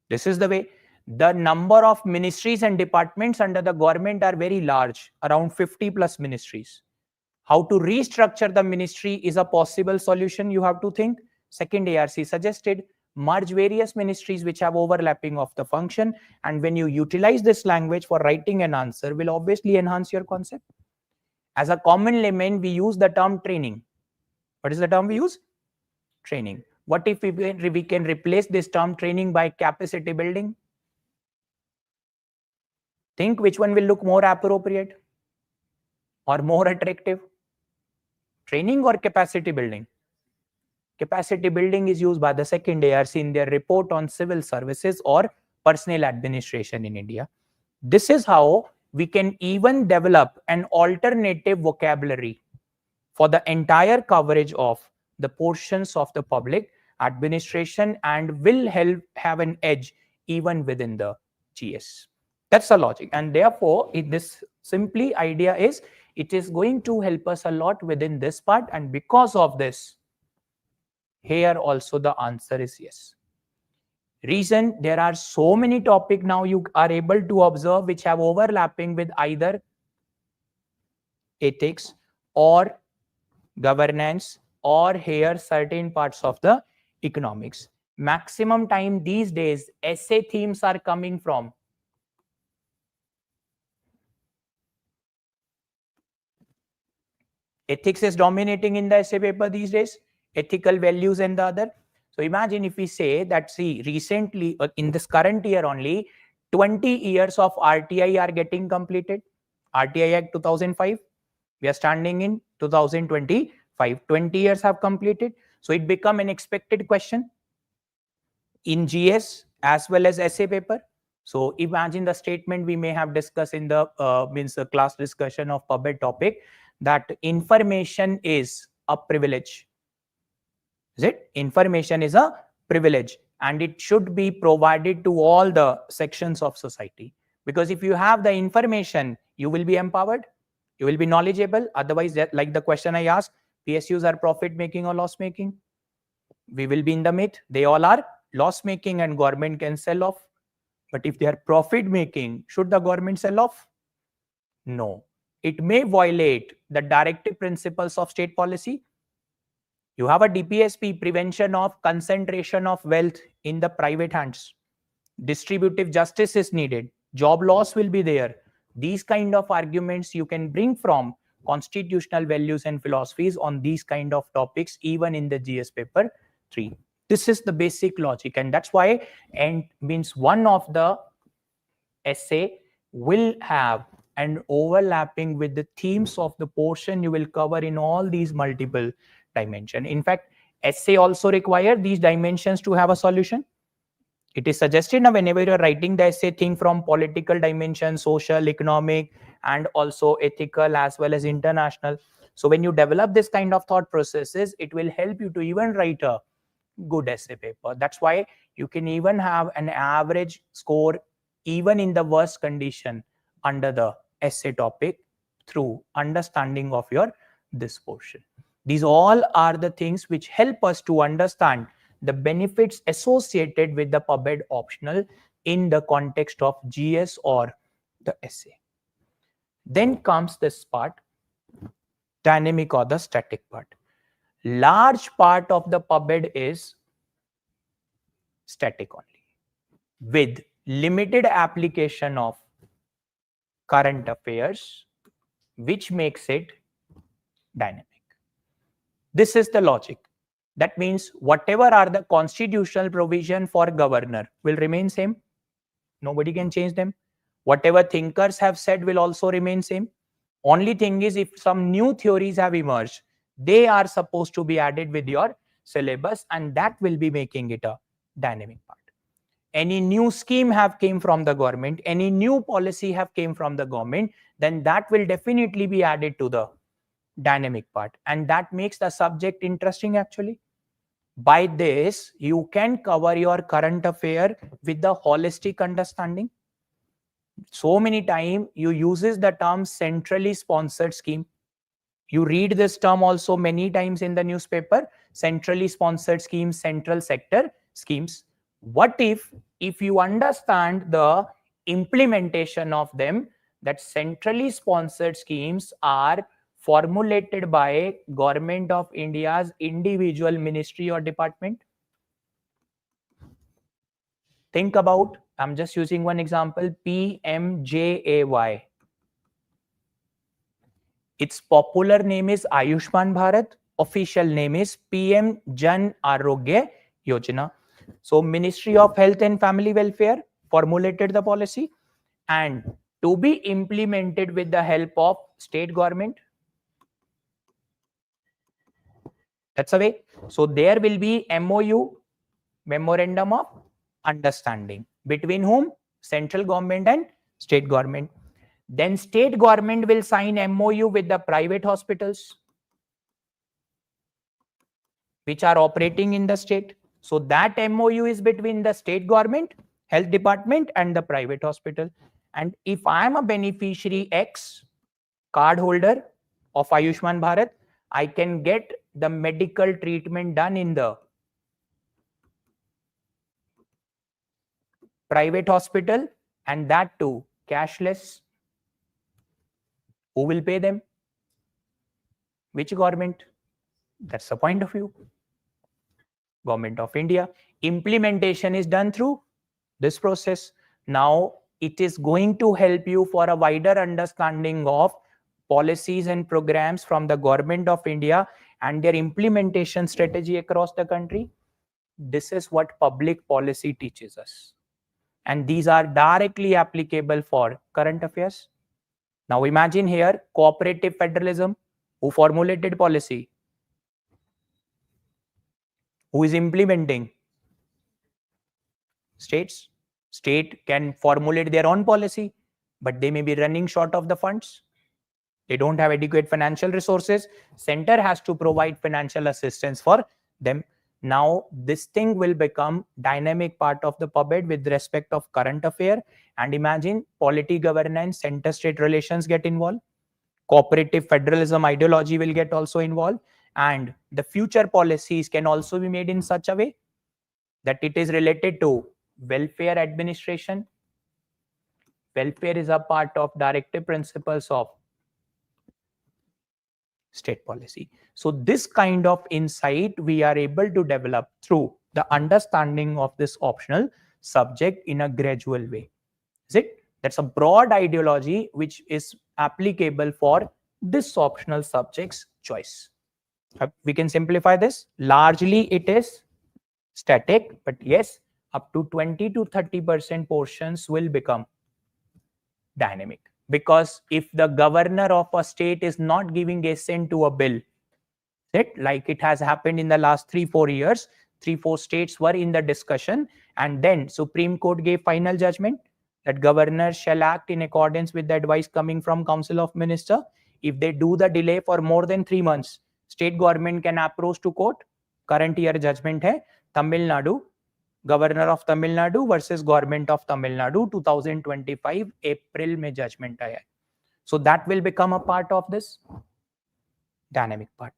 This is the way. The number of ministries and departments under the government are very large, around 50 plus ministries. How to restructure the ministry is a possible solution you have to think. Second ARC suggested merge various ministries which have overlapping of the function, and when you utilize this language for writing an answer will obviously enhance your concept. As a common layman, we use the term training. What is the term we use? Training. What if we can replace this term training by capacity building? Think which one will look more appropriate or more attractive? Training or capacity building? Capacity building is used by the second ARC in their report on civil services or personnel administration in India. This is how we can even develop an alternative vocabulary for the entire coverage of the portions of the public administration and will help have an edge even within the GS. That's the logic. And therefore, this simply idea is it is going to help us a lot within this part. And because of this, here also the answer is yes. Reason, there are so many topics now you are able to observe which have overlapping with either ethics or governance or here certain parts of the economics. Maximum time these days, essay themes are coming from ethics is dominating in the essay paper these days, ethical values and the other. So imagine if we say that, see, recently in this current year only, 20 years of RTI are getting completed. RTI Act 2005. We are standing in 2025. 20 years have completed. So it become an expected question in GS as well as essay paper. So imagine the statement we may have discussed in the class discussion of PubMed topic, that information is a privilege. Is it? Information is a privilege and it should be provided to all the sections of society. Because if you have the information, you will be empowered, you will be knowledgeable. Otherwise, like the question I asked, PSUs are profit making or loss making? We will be in the myth. They all are loss making and government can sell off. But if they are profit making, should the government sell off? No. It may violate the directive principles of state policy. You have a DPSP, prevention of concentration of wealth in the private hands. Distributive justice is needed. Job loss will be there. These kind of arguments you can bring from constitutional values and philosophies on these kind of topics, even in the GS paper 3. This is the basic logic, and that's why and means one of the essay will have and overlapping with the themes of the portion you will cover in all these multiple dimensions. In fact, essay also require these dimensions to have a solution. It is suggested now whenever you are writing the essay, think from political dimension, social, economic, and also ethical as well as international. So when you develop this kind of thought processes, it will help you to even write a good essay paper. That's why you can even have an average score even in the worst condition under the essay topic through understanding of your this portion. These all are the things which help us to understand the benefits associated with the pub-ed optional in the context of GS or the essay. Then comes this part, dynamic or the static part. Large part of the pub-ed is static only, with limited application of current affairs, which makes it dynamic. This is the logic. That means whatever are the constitutional provision for governor will remain same. Nobody can change them. Whatever thinkers have said will also remain same. Only thing is, if some new theories have emerged, they are supposed to be added with your syllabus, and that will be making it a dynamic part. Any new scheme have came from the government, any new policy have came from the government, then that will definitely be added to the dynamic part, and that makes the subject interesting actually. By this, you can cover your current affair with the holistic understanding. So many times you uses the term centrally sponsored scheme. You read this term also many times in the newspaper, centrally sponsored schemes, central sector schemes. What if you understand the implementation of them, that centrally sponsored schemes are formulated by Government of India's individual ministry or department? Think about, I'm just using one example, PMJAY. Its popular name is Ayushman Bharat. Official name is PM Jan Arogya Yojana. So Ministry of Health and Family Welfare formulated the policy, and to be implemented with the help of state government. That's the way. So there will be MOU, Memorandum of Understanding, between whom? Central government and state government. Then state government will sign MOU with the private hospitals which are operating in the state. So that MOU is between the state government, health department, and the private hospital. And if I am a beneficiary X card holder of Ayushman Bharat, I can get the medical treatment done in the private hospital, and that too cashless. Who will pay them? Which government? That's the point of view. Government of India. Implementation is done through this process. Now it is going to help you for a wider understanding of policies and programs from the Government of India and their implementation strategy across the country. This is what public policy teaches us. And these are directly applicable for current affairs. Now imagine here cooperative federalism. Who formulated policy? Who is implementing? States. State can formulate their own policy, but they may be running short of the funds. They don't have adequate financial resources. Center has to provide financial assistance for them. Now this thing will become dynamic part of the pub-ed with respect of current affair. And imagine polity governance, center-state relations get involved. Cooperative federalism ideology will get also involved. And the future policies can also be made in such a way that it is related to welfare administration. Welfare is a part of directive principles of state policy. So this kind of insight we are able to develop through the understanding of this optional subject in a gradual way. Is it? That's a broad ideology which is applicable for this optional subject's choice. We can simplify this. Largely it is static, but yes, up to 20 to 30% portions will become dynamic. Because if the governor of a state is not giving assent to a bill, like it has happened in the last 3-4 years, 3-4 states were in the discussion, and then Supreme Court gave final judgment that governors shall act in accordance with the advice coming from Council of Minister. If they do the delay for more than 3 months, state government can approach to court. Current year judgment hai Tamil Nadu, governor of Tamil Nadu versus government of Tamil Nadu, 2025 April में judgment आया है. So that will become a part of this dynamic part.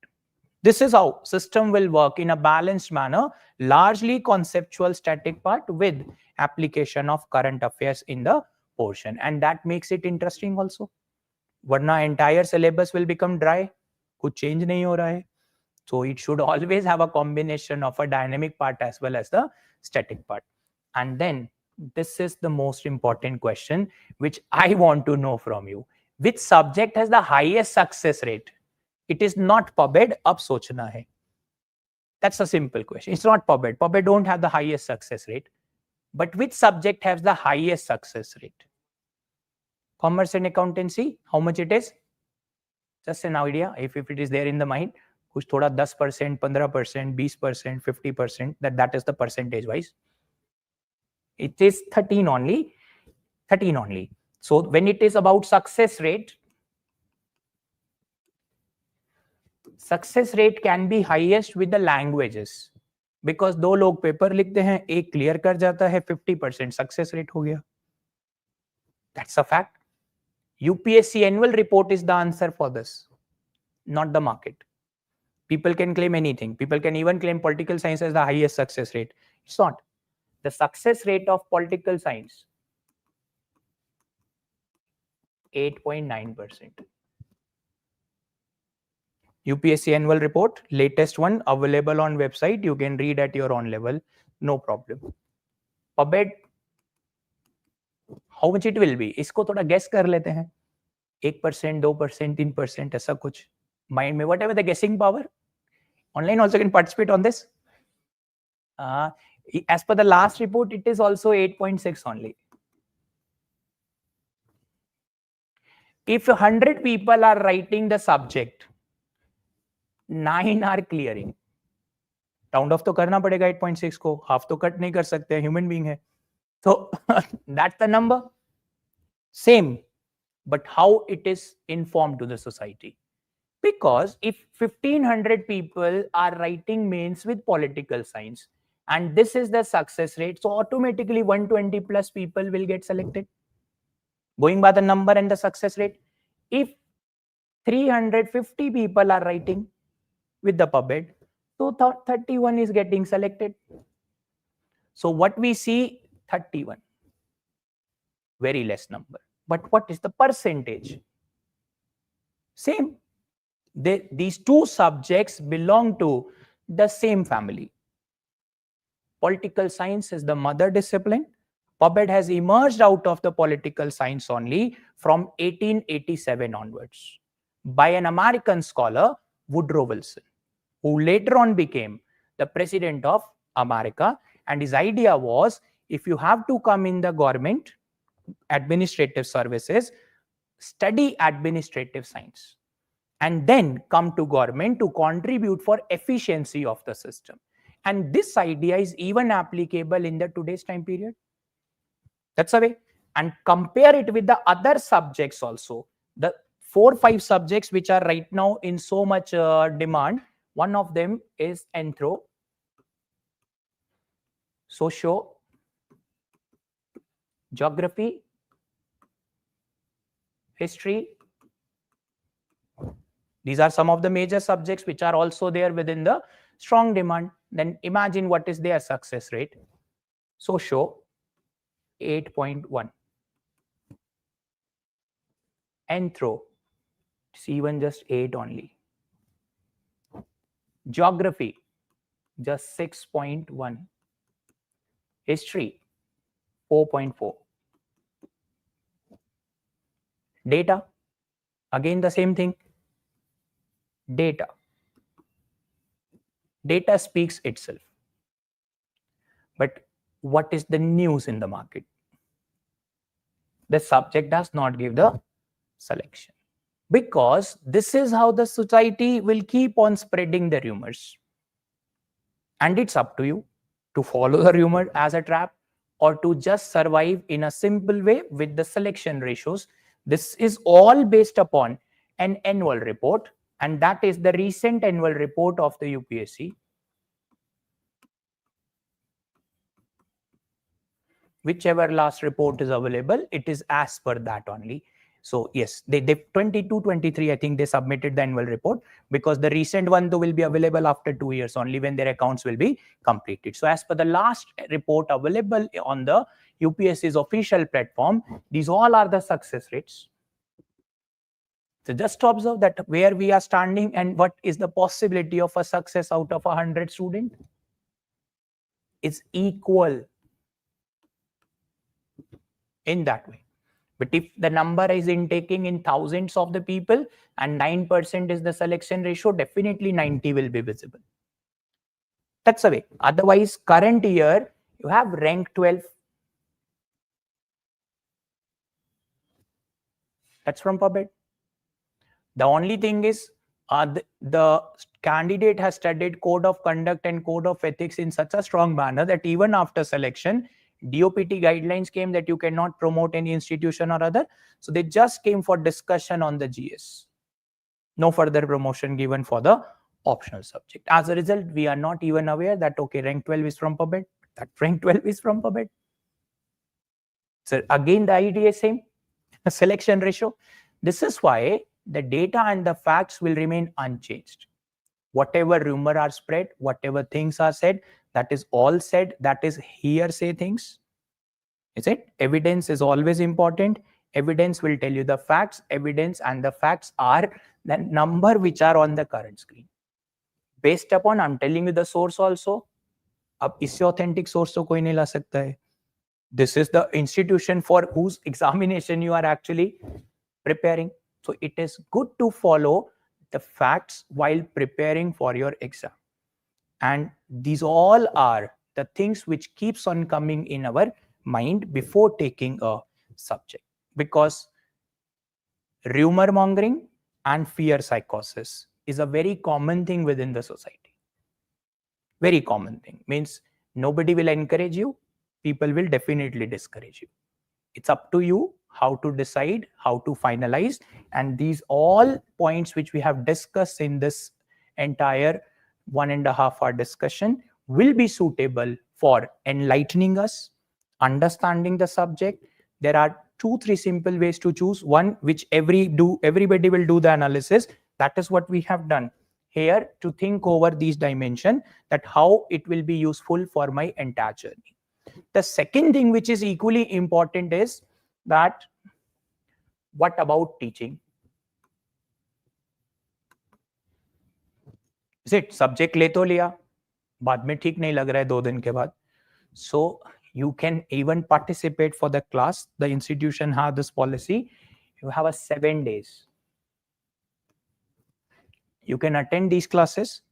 This is how system will work in a balanced manner, largely conceptual static part with application of current affairs in the portion, and that makes it interesting also. Varna entire syllabus will become dry, kuch change nahi ho raha hai. So it should always have a combination of a dynamic part as well as the static part. And then this is the most important question which I want to know from you. Which subject has the highest success rate? It is not PubEd, ab sochna hai. That's a simple question. It's not PubEd. PubEd don't have the highest success rate. But which subject has the highest success rate? Commerce and accountancy, how much it is? Just an idea, if it is there in the mind. Kuch thoda 10%, 15%, 20%, 50%, that is the percentage wise. It is 13 only. 13 only. So when it is about success rate can be highest with the languages, because दो लोग paper लिखते हैं, एक clear कर जाता है, 50% success rate हो गया. That's a fact. UPSC annual report is the answer for this, not the market. People can claim anything. People can even claim political science as the highest success rate. It's not. The success rate of political science, 8.9%. UPSC annual report, latest one, available on website. You can read at your own level, no problem. PubEd, how much it will be? इसको थोड़ा guess कर लेते हैं. 1%, 2%, 3%, ऐसा कुछ mind में, whatever the guessing power. Online also can participate on this. As per the last report, it is also 8.6 only. If 100 people are writing the subject, 9 are clearing. Round off तो करना पड़ेगा 8.6 को, half तो cut नहीं कर सकते, human being है. So that's the number. Same, but how it is informed to the society. Because if 1500 people are writing mains with political science, and this is the success rate, so automatically 120 plus people will get selected. Going by the number and the success rate. If 350 people are writing with the PubEd, so 31 is getting selected. So what we see, 31. Very less number. But what is the percentage? Same. These two subjects belong to the same family. Political science is the mother discipline. PubEd has emerged out of the political science only from 1887 onwards by an American scholar, Woodrow Wilson, who later on became the president of America. And his idea was, if you have to come in the government, administrative services, study administrative science, and then come to government to contribute for efficiency of the system. And this idea is even applicable in the today's time period. That's the way. And compare it with the other subjects also. The 4-5 subjects which are right now in so much demand. One of them is Anthro, Socio, Geography, History. These are some of the major subjects which are also there within the strong demand. Then imagine what is their success rate. Socio, 8.1. Anthro, it's even just 8 only. Geography, just 6.1. History, 4.4. Data, again the same thing. Data speaks itself. But what is the news in the market? The subject does not give the selection. Because this is how the society will keep on spreading the rumors. And it's up to you to follow the rumor as a trap or to just survive in a simple way with the selection ratios. This is all based upon an annual report, and that is the recent annual report of the UPSC. Whichever last report is available, it is as per that only. So yes, they 22, 23, I think they submitted the annual report, because the recent one though will be available after 2 years only, when their accounts will be completed. So as per the last report available on the UPSC's official platform, these all are the success rates. So just observe that where we are standing and what is the possibility of a success out of 100 students. It's equal in that way. But if the number is intaking in thousands of the people and 9% is the selection ratio, definitely 90 will be visible. That's the way. Otherwise, current year, you have rank 12. That's from PubMed. The only thing is, the candidate has studied code of conduct and code of ethics in such a strong manner that even after selection, DOPT guidelines came that you cannot promote any institution or other. So they just came for discussion on the GS. No further promotion given for the optional subject. As a result, we are not even aware that, okay, rank 12 is from PubMed, that rank 12 is from PubMed. So again, the idea is same, a selection ratio. This is why the data and the facts will remain unchanged. Whatever rumor are spread, whatever things are said, that is all said, that is hearsay things. Is it? Evidence is always important. Evidence will tell you the facts. Evidence and the facts are the number which are on the current screen. Based upon, I'm telling you the source also. अब इससे authentic source तो कोई नहीं ला सकता है. This is the institution for whose examination you are actually preparing. So it is good to follow the facts while preparing for your exam. And these all are the things which keeps on coming in our mind before taking a subject. Because rumor mongering and fear psychosis is a very common thing within the society. Very common thing. Means nobody will encourage you. People will definitely discourage you. It's up to you how to decide, how to finalize. And these all points which we have discussed in this entire 1.5 hour discussion will be suitable for enlightening us, understanding the subject. There are 2-3 simple ways to choose. One which everybody will do the analysis. That is what we have done here, to think over these dimensions, that how it will be useful for my entire journey. The second thing which is equally important is that, what about teaching? Is it subject ले तो लिया, बाद में ठीक नहीं लग रहा है 2 दिन के बाद. So you can even participate for the class. The institution has this policy. You have a 7 days. You can attend these classes.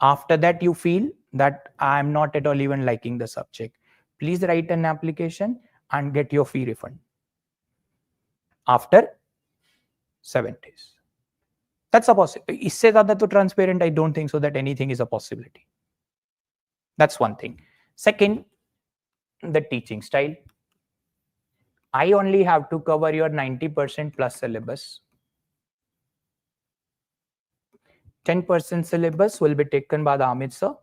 After that, you feel that I am not at all even liking the subject. Please write an application and get your fee refund after 7 days. That's a possibility. इससे ज़्यादा तो transparent, I don't think so that anything is a possibility. That's one thing. Second, the teaching style. I only have to cover your 90% plus syllabus. 10% syllabus will be taken by the Amit sir.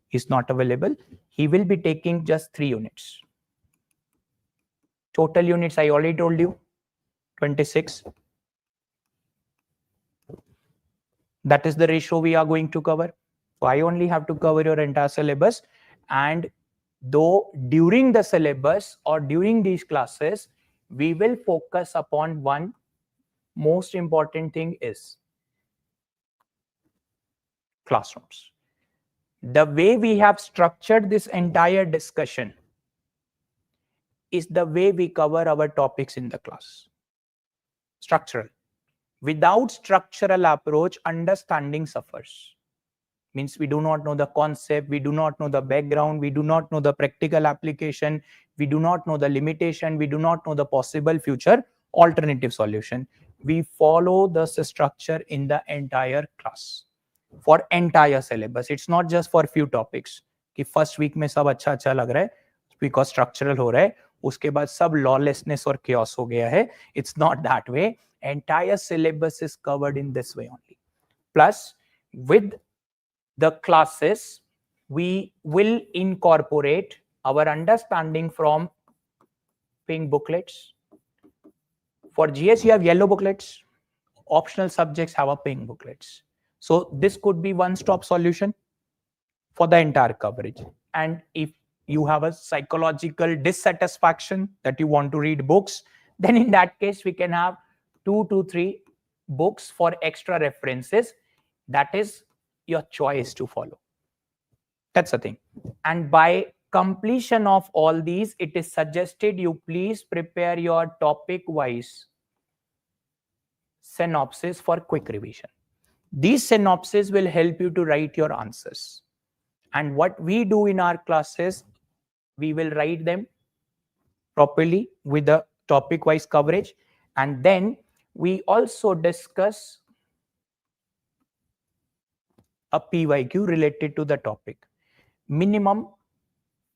He's not available. He will be taking just 3 units. Total units, I already told you, 26. That is the ratio we are going to cover. So I only have to cover your entire syllabus. And though during the syllabus or during these classes, we will focus upon one most important thing is classrooms. The way we have structured this entire discussion is the way we cover our topics in the class. Structural. Without structural approach, understanding suffers. Means we do not know the concept, we do not know the background, we do not know the practical application, we do not know the limitation, we do not know the possible future alternative solution. We follow the structure in the entire class for entire syllabus. It's not just for few topics कि first week में सब अच्छा अच्छा लग रहा है because structural हो रहा है, उसके बाद सब lawlessness और chaos हो गया है. It's not that way. Entire syllabus is covered in this way only. Plus, with the classes, we will incorporate our understanding from pink booklets. For GS, you have yellow booklets. Optional subjects have a pink booklets. So this could be one-stop solution for the entire coverage. And if you have a psychological dissatisfaction that you want to read books, then in that case, we can have 2 to 3 books for extra references. That is your choice to follow. That's the thing. And by completion of all these, it is suggested you please prepare your topic-wise synopsis for quick revision. These synopses will help you to write your answers. And what we do in our classes, we will write them properly with the topic-wise coverage. And then we also discuss a PYQ related to the topic. Minimum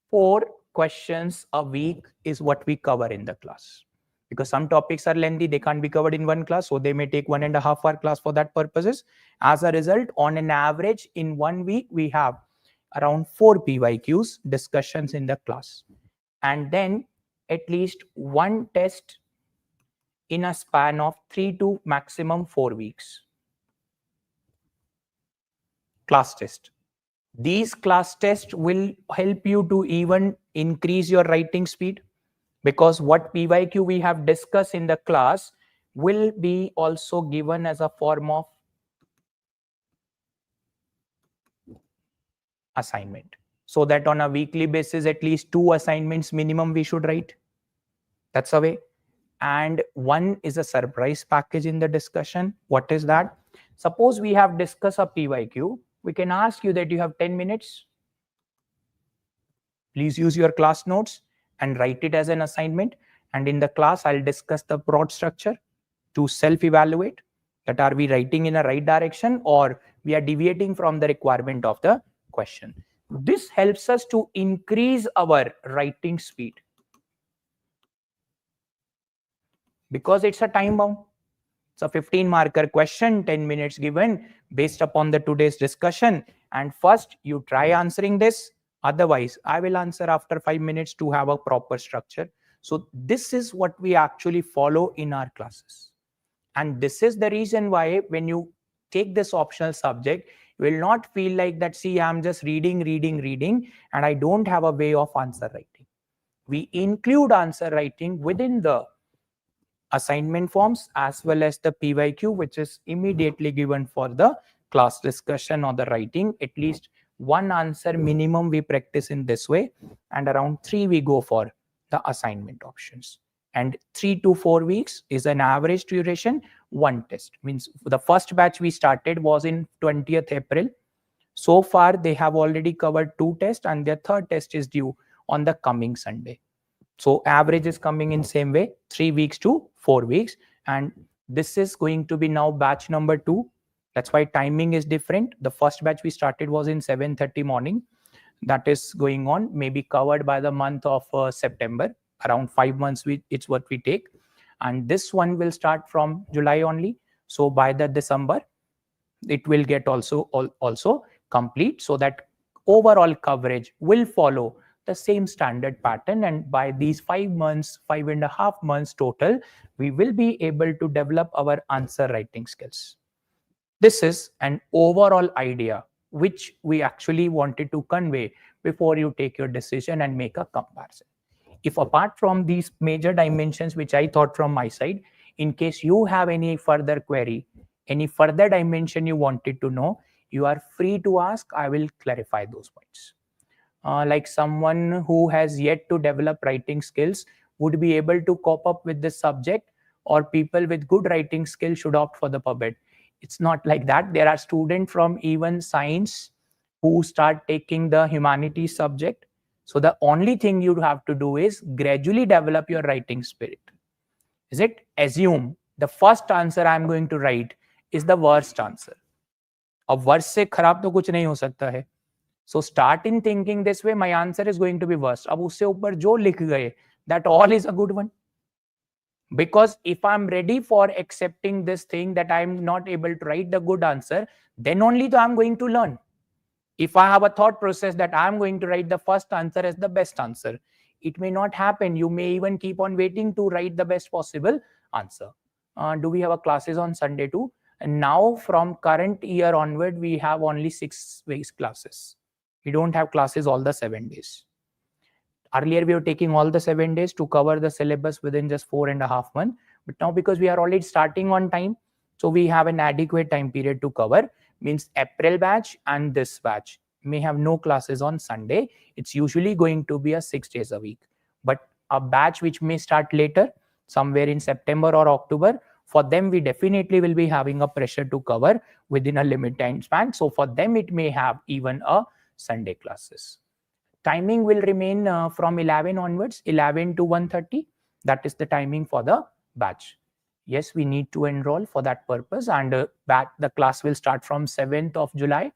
4 questions a week is what we cover in the class. Because some topics are lengthy, they can't be covered in one class, so they may take 1.5 hour class for that purposes. As a result, on an average, in 1 week, we have around 4 PYQs discussions in the class. And then at least 1 test in a span of 3 to maximum 4 weeks. Class test. These class tests will help you to even increase your writing speed, because what PYQ we have discussed in the class will be also given as a form of assignment. So that on a weekly basis, at least 2 assignments minimum we should write. That's a way. And one is a surprise package in the discussion. What is that? Suppose we have discussed a PYQ. We can ask you that you have 10 minutes. Please use your class notes and write it as an assignment. And in the class, I'll discuss the broad structure to self-evaluate that are we writing in a right direction or we are deviating from the requirement of the question. This helps us to increase our writing speed because it's a time bound. It's a 15 marker question, 10 minutes given based upon the today's discussion. And first you try answering this. Otherwise, I will answer after 5 minutes to have a proper structure. So this is what we actually follow in our classes. And this is the reason why when you take this optional subject, you will not feel like that, see, I'm just reading, and I don't have a way of answer writing. We include answer writing within the assignment forms as well as the PYQ, which is immediately given for the class discussion or the writing. At least 1 answer minimum we practice in this way, and around 3 we go for the assignment options. And 3 to 4 weeks is an average duration. 1 test means the first batch we started was in 20th April. So far they have already covered 2 tests and their 3rd test is due on the coming Sunday. So average is coming in same way, 3 weeks to 4 weeks. And this is going to be now batch number 2. That's why timing is different. The first batch we started was in 7:30 morning. That is going on, maybe covered by the month of September. Around 5 months it's what we take. And this one will start from July only. So by the December, it will get also complete, so that overall coverage will follow the same standard pattern. And by these 5 months, 5.5 months total, we will be able to develop our answer writing skills. This is an overall idea which we actually wanted to convey before you take your decision and make a comparison. If apart from these major dimensions, which I thought from my side, in case you have any further query, any further dimension you wanted to know, you are free to ask. I will clarify those points. Like someone who has yet to develop writing skills would be able to cope up with this subject, or people with good writing skills should opt for the PubEd. It's not like that. There are students from even science who start taking the humanities subject. So the only thing you have to do is gradually develop your writing spirit. Is it? Assume the first answer I am going to write is the worst answer. अब worst से खराब तो कुछ नहीं हो सकता है. So start in thinking this way, my answer is going to be worst. अब उससे ऊपर जो लिख गए, that all is a good one. Because if I'm ready for accepting this thing that I'm not able to write the good answer, then only I'm going to learn. If I have a thought process that I'm going to write the first answer as the best answer, it may not happen. You may even keep on waiting to write the best possible answer. Do we have a classes on Sunday too? And now from current year onward, we have only 6 weeks classes. We don't have classes all the 7 days. Earlier, we were taking all the 7 days to cover the syllabus within just 4.5 months. But now, because we are already starting on time, so we have an adequate time period to cover. Means April batch and this batch may have no classes on Sunday. It's usually going to be a 6 days a week. But a batch which may start later, somewhere in September or October, for them, we definitely will be having a pressure to cover within a limited time span. So for them, it may have even a Sunday classes. Timing will remain from 11 onwards, 11 to 1:30. That is the timing for the batch. Yes, we need to enroll for that purpose, and the class will start from 7th of July.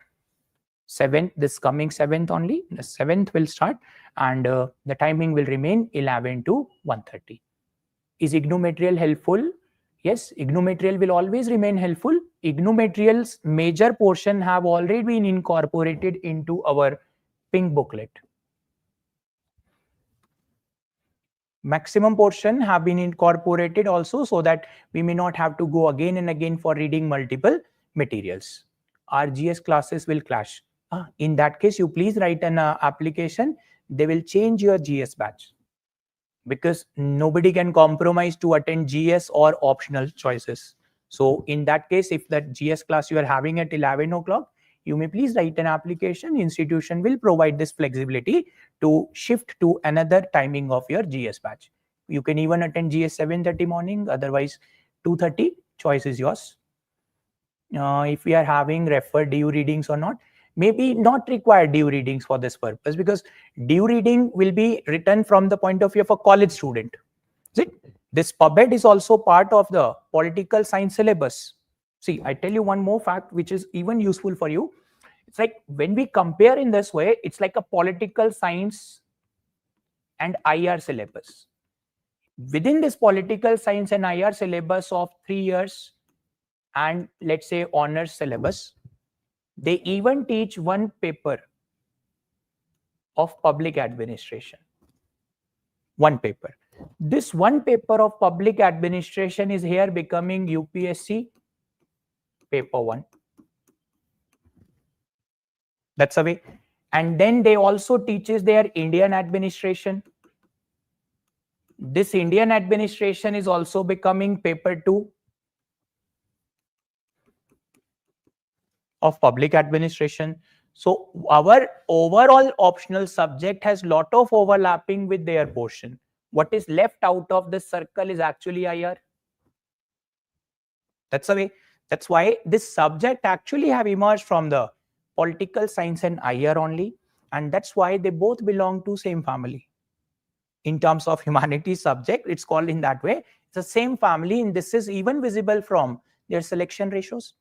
7th, this coming 7th only. The 7th will start, and the timing will remain 11 to 1:30. Is IGNOU material helpful? Yes, IGNOU material will always remain helpful. IGNOU material's major portion have already been incorporated into our pink booklet. Maximum portion have been incorporated also, so that we may not have to go again and again for reading multiple materials. Our GS classes will clash. In that case, you please write an application. They will change your GS batch, because nobody can compromise to attend GS or optional choices. So in that case, if that GS class you are having at 11 o'clock, you may please write an application. Institution will provide this flexibility to shift to another timing of your GS batch. You can even attend GS 7:30 morning, otherwise 2:30, choice is yours. If we are having referred due readings or not, maybe not required due readings for this purpose, because due reading will be written from the point of view of a college student. See, this PubEd is also part of the political science syllabus. See, I tell you one more fact which is even useful for you. It's like when we compare in this way, it's like a political science and IR syllabus. Within this political science and IR syllabus of 3 years and let's say honors syllabus, they even teach one paper of public administration. One paper. This one paper of public administration is here becoming UPSC paper 1. That's the way. And then they also teaches their Indian administration. This Indian administration is also becoming paper 2 of public administration. So our overall optional subject has lot of overlapping with their portion. What is left out of this circle is actually IR. That's the way. That's why this subject actually have emerged from the political science and IR only. And that's why they both belong to same family. In terms of humanities subject, it's called in that way. It's the same family, and this is even visible from their selection ratios.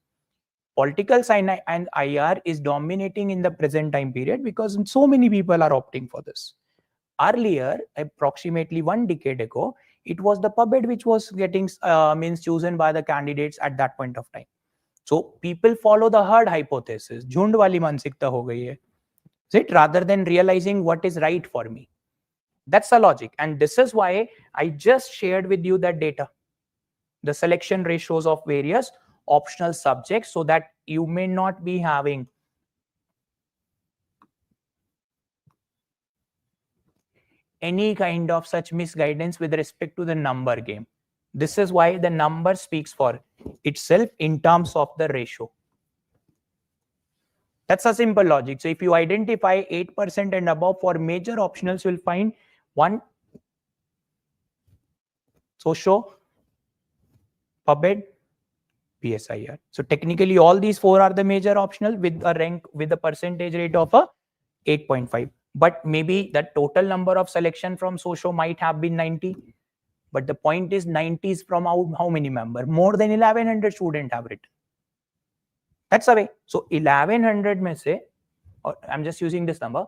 Political science and IR is dominating in the present time period because so many people are opting for this. Earlier, approximately 1 decade ago, it was the PubEd which was getting chosen by the candidates at that point of time. So people follow the herd hypothesis. Jhund wali mansikta ho gayi hai. Right? Rather than realizing what is right for me. That's the logic. And this is why I just shared with you that data. The selection ratios of various optional subjects, so that you may not be having any kind of such misguidance with respect to the number game. This is why the number speaks for itself in terms of the ratio. That's a simple logic. So if you identify 8% and above for major optionals, you'll find 1 Socio, PubEd, PSIR. So technically all these 4 are the major optional with a rank with a percentage rate of a 8.5. But maybe the total number of selection from Socio might have been 90. But the point is 90 is from how many members? More than 1100 students have written. That's the way. So 1100 में से, or I'm just using this number,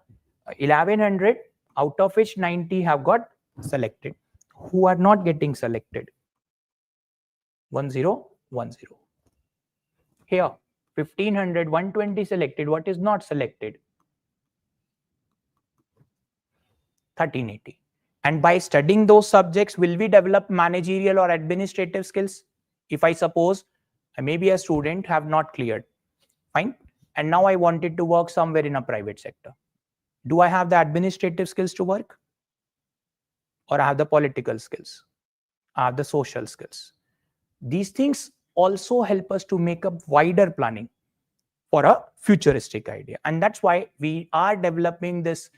1100 out of which 90 have got selected. Who are not getting selected? 1010. Here 1500, 120 selected. What is not selected? 1380. And by studying those subjects, will we develop managerial or administrative skills? If I suppose I may be a student, have not cleared, fine, and now I wanted to work somewhere in a private sector. Do I have the administrative skills to work? Or I have the political skills? I have the social skills. These things also help us to make up wider planning for a futuristic idea. And that's why we are developing this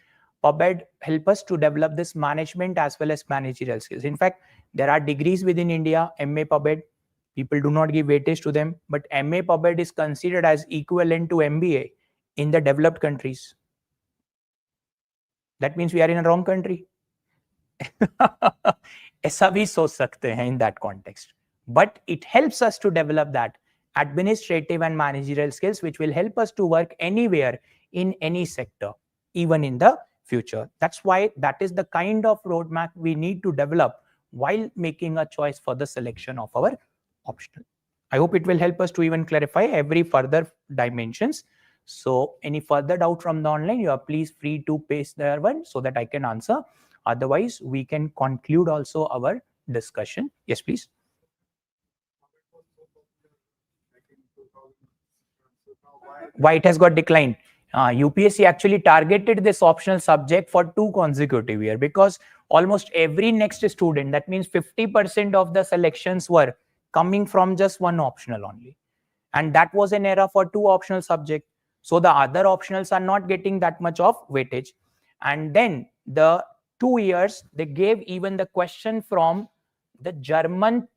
PubEd, help us to develop this management as well as managerial skills. In fact, there are degrees within India, MA PubEd. People do not give weightage to them, but MA PubEd is considered as equivalent to MBA in the developed countries. That means we are in a wrong country. ऐसा भी सोच सकते हैं in that context. But it helps us to develop that administrative and managerial skills, which will help us to work anywhere in any sector, even in the future. That's why that is the kind of roadmap we need to develop while making a choice for the selection of our optional. I hope it will help us to even clarify every further dimensions. So any further doubt from the online, you are please free to paste there one so that I can answer. Otherwise, we can conclude also our discussion. Yes, please. Why it has got declined? UPSC actually targeted this optional subject for 2 consecutive years because almost every next student, that means 50% of the selections were coming from just one optional only. And that was an era for 2 optional subjects. So the other optionals are not getting that much of weightage. And then the 2 years, they gave even the question from the German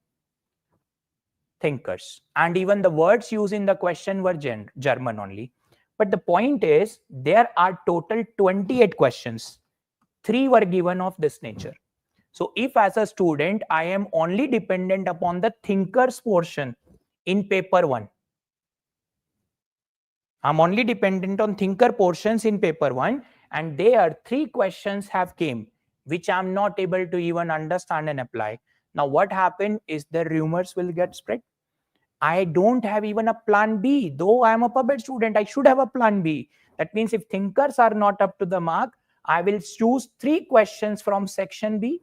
thinkers. And even the words used in the question were German only. But the point is, there are total 28 questions. 3 were given of this nature. So if as a student, I am only dependent upon the thinkers portion in paper 1. I'm only dependent on thinker portions in paper 1. And there 3 questions have came, which I'm not able to even understand and apply. Now what happened is the rumors will get spread. I don't have even a plan B. Though I am a PubEd student, I should have a plan B. That means if thinkers are not up to the mark, I will choose 3 questions from section B.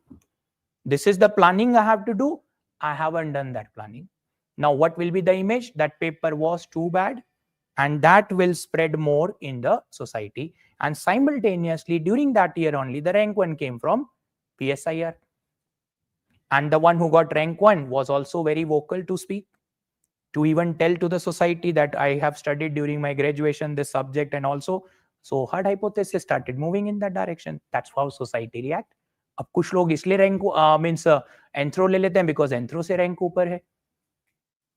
This is the planning I have to do. I haven't done that planning. Now what will be the image? That paper was too bad. And that will spread more in the society. And simultaneously, during that year only, the rank 1 came from PSIR. And the one who got rank 1 was also very vocal to speak, to even tell to the society that I have studied during my graduation this subject and also. So herd hypothesis started moving in that direction. That's how society react. अब कुछ लोग इसलिए rank means anthro ले लेते हैं because anthro से rank ऊपर है.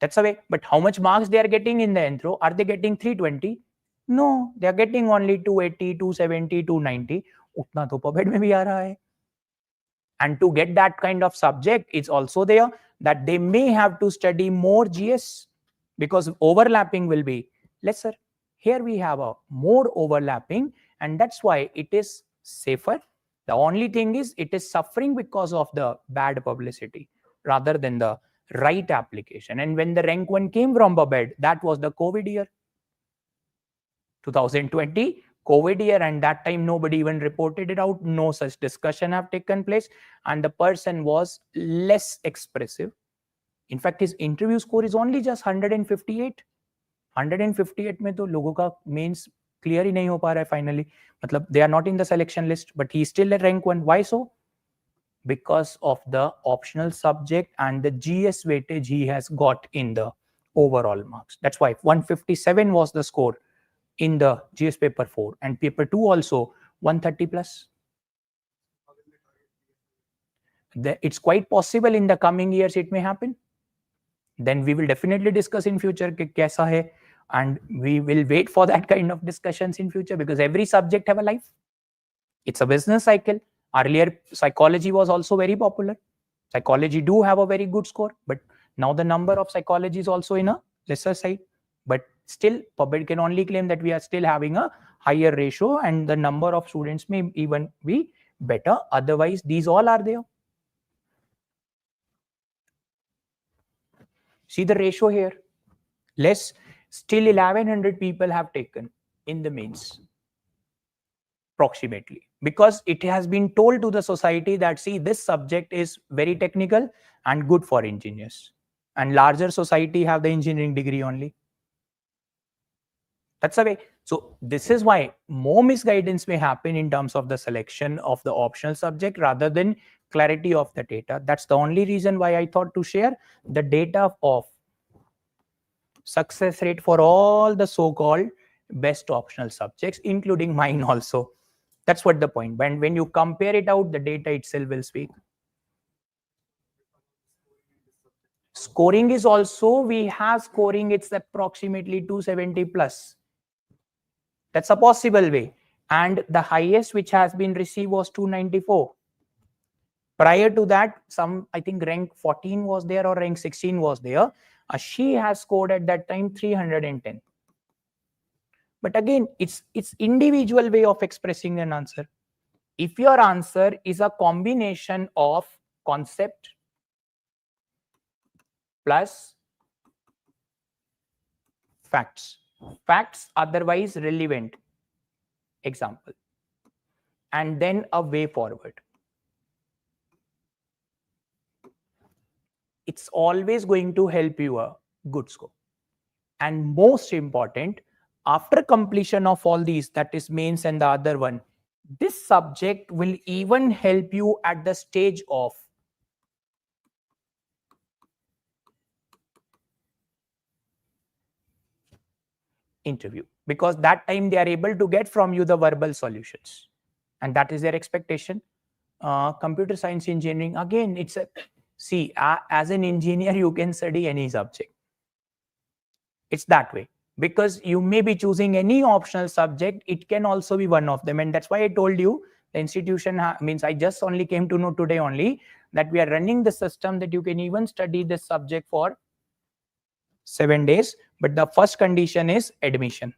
That's the way. But how much marks they are getting in the Enthro? Are they getting 320? No, they are getting only 280, 270, 290. Utna to PubEd mein bhi aa raha hai. And to get that kind of subject, it's also there that they may have to study more GS because overlapping will be lesser. Here we have a more overlapping, and that's why it is safer. The only thing is it is suffering because of the bad publicity rather than the right application. And when the rank 1 came from PubEd, that was the COVID year. 2020, COVID year, and that time nobody even reported it out. No such discussion have taken place. And the person was less expressive. In fact, his interview score is only just 158. 158 में तो लोगों का mains clear ही नहीं हो पा रहा है finally. मतलब they are not in the selection list, but he still at rank 1. Why so? Because of the optional subject and the GS weightage he has got in the overall marks. That's why 157 was the score in the GS paper 4 and paper 2 also 130 plus. It's quite possible in the coming years it may happen. Then we will definitely discuss in future कि कैसा है, and we will wait for that kind of discussions in future because every subject have a life. It's a business cycle. Earlier, psychology was also very popular. Psychology do have a very good score, but now the number of psychology is also in a lesser side. But still, PubMed can only claim that we are still having a higher ratio and the number of students may even be better. Otherwise, these all are there. See the ratio here. Less, still 1100 people have taken in the mains. Approximately, because it has been told to the society that see, this subject is very technical and good for engineers, and larger society have the engineering degree only. That's the way. So this is why more misguidance may happen in terms of the selection of the optional subject rather than clarity of the data. That's the only reason why I thought to share the data of success rate for all the so-called best optional subjects, including mine also. That's what the point. When you compare it out, the data itself will speak. Scoring is also, we have scoring, it's approximately 270 plus. That's a possible way. And the highest which has been received was 294. Prior to that, some, I think rank 14 was there or rank 16 was there. She has scored at that time 310. But again, it's individual way of expressing an answer. If your answer is a combination of concept plus facts otherwise relevant example, and then a way forward, it's always going to help you a good score. And most important, after completion of all these, that is mains and the other one, this subject will even help you at the stage of interview, because that time they are able to get from you the verbal solutions, and that is their expectation. Computer science engineering, again, it's a, see, as an engineer you can study any subject. It's that way, because you may be choosing any optional subject, it can also be one of them. And that's why I told you the institution means I just only came to know today only that we are running the system that you can even study this subject for 7 days, but the first condition is admission,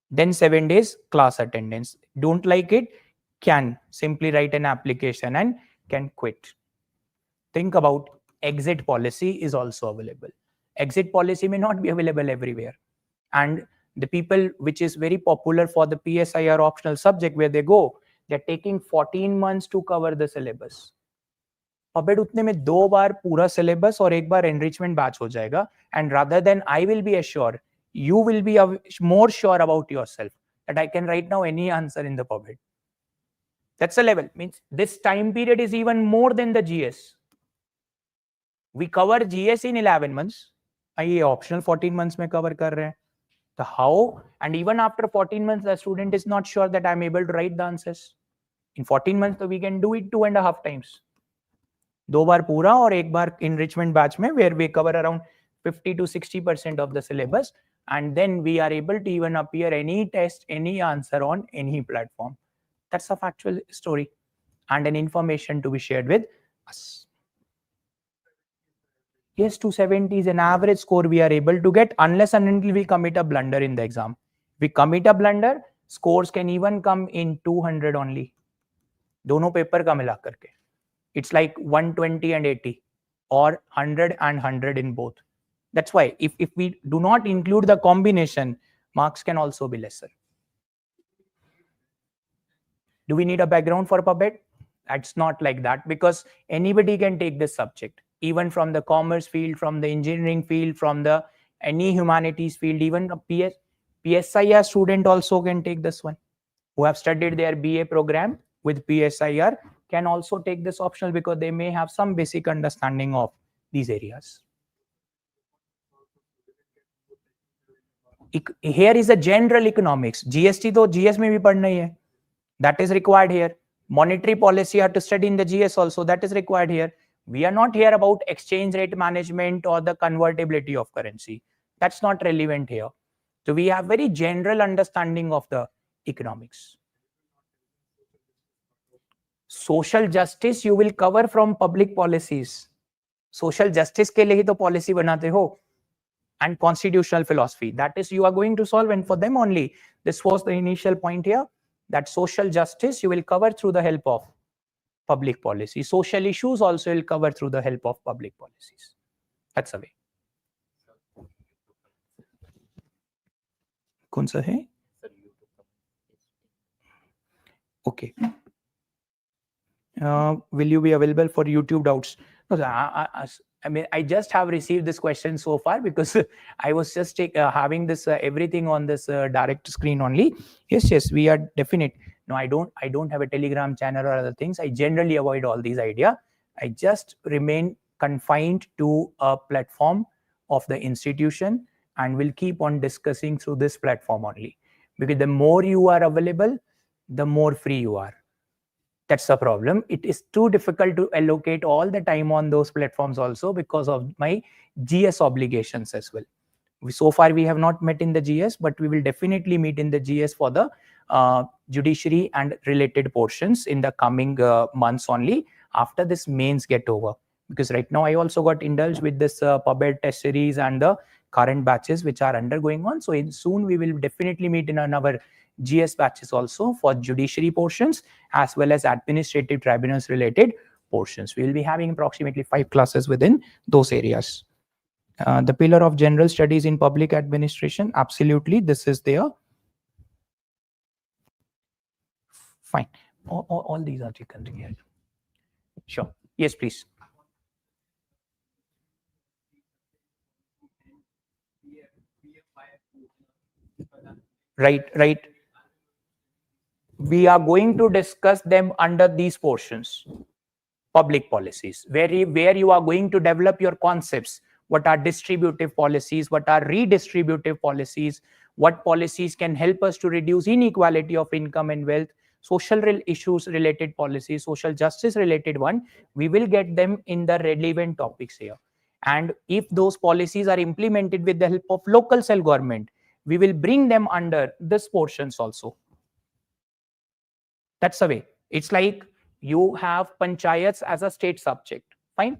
then 7 days class attendance. Don't like it, can simply write an application and can quit. Think about exit policy is also available. Exit policy may not be available everywhere, and the people which is very popular for the PSIR optional subject, where they go, they're taking 14 months to cover the syllabus. PubMed उतने में 2 बार पूरा syllabus और 1 बार enrichment batch हो जाएगा, and rather than I will be assured, you will be more sure about yourself that I can write now any answer in the PubMed. That's the level. Means this time period is even more than the GS. We cover GS in 11 months. ये optional 14 months में cover कर रहे हैं. So how? And even after 14 months, the student is not sure that I'm able to write the answers. In 14 months, so we can do it 2.5 times. 2 बार पूरा और 1 बार enrichment batch में, where we cover around 50 to 60% of the syllabus, and then we are able to even appear any test, any answer on any platform. That's a factual story and an information to be shared with us. Yes, 270 is an average score we are able to get, unless and until we commit a blunder in the exam. If we commit a blunder, scores can even come in 200 only. दोनों paper का मिला करके. It's like 120 and 80 or 100 and 100 in both. That's why if we do not include the combination, marks can also be lesser. Do we need a background for PubMed? It's not like that, because anybody can take this subject, even from the commerce field, from the engineering field, from the any humanities field. Even a PSIR student also can take this one, who have studied their BA program with PSIR can also take this optional, because they may have some basic understanding of these areas. Here is a general economics. GST to GS में भी पढ़ना ही है. That is required here. Monetary policy you have to study in the GS also. That is required here. We are not here about exchange rate management or the convertibility of currency. That's not relevant here. So we have very general understanding of the economics. Social justice U will cover from public policies. Social justice के लिए ही तो policy बनाते हो. And constitutional philosophy, that is you are going to solve, and for them only this was the initial point here, that social justice you will cover through the help of public policy. Social issues also will cover through the help of public policies. That's the way. कौन सा है? Okay. Will you be available for YouTube doubts? No, I mean, I just have received this question so far because I was just having this everything on this direct screen only. Yes, we are definite. No, I don't have a Telegram channel or other things. I generally avoid all these idea. I just remain confined to a platform of the institution and will keep on discussing through this platform only. Because the more you are available, the more free you are. That's the problem. It is too difficult to allocate all the time on those platforms also because of my GS obligations as well. So far, we have not met in the GS, but we will definitely meet in the GS for the judiciary and related portions in the coming months only after this mains get over. Because right now, I also got indulged with this PubEd test series and the current batches which are undergoing on. So soon we will definitely meet in another GS batches also for judiciary portions as well as administrative tribunals related portions. We will be having approximately 5 classes within those areas. The pillar of general studies in public administration, absolutely, this is there. Fine. All these are taken together. Sure. Yes, please. Right. We are going to discuss them under these portions. Public policies, where you are going to develop your concepts. What are distributive policies? What are redistributive policies? What policies can help us to reduce inequality of income and wealth? Social issues related policies, social justice related one. We will get them in the relevant topics here. And if those policies are implemented with the help of local self-government, we will bring them under this portions also. That's the way. It's like you have panchayats as a state subject. Fine.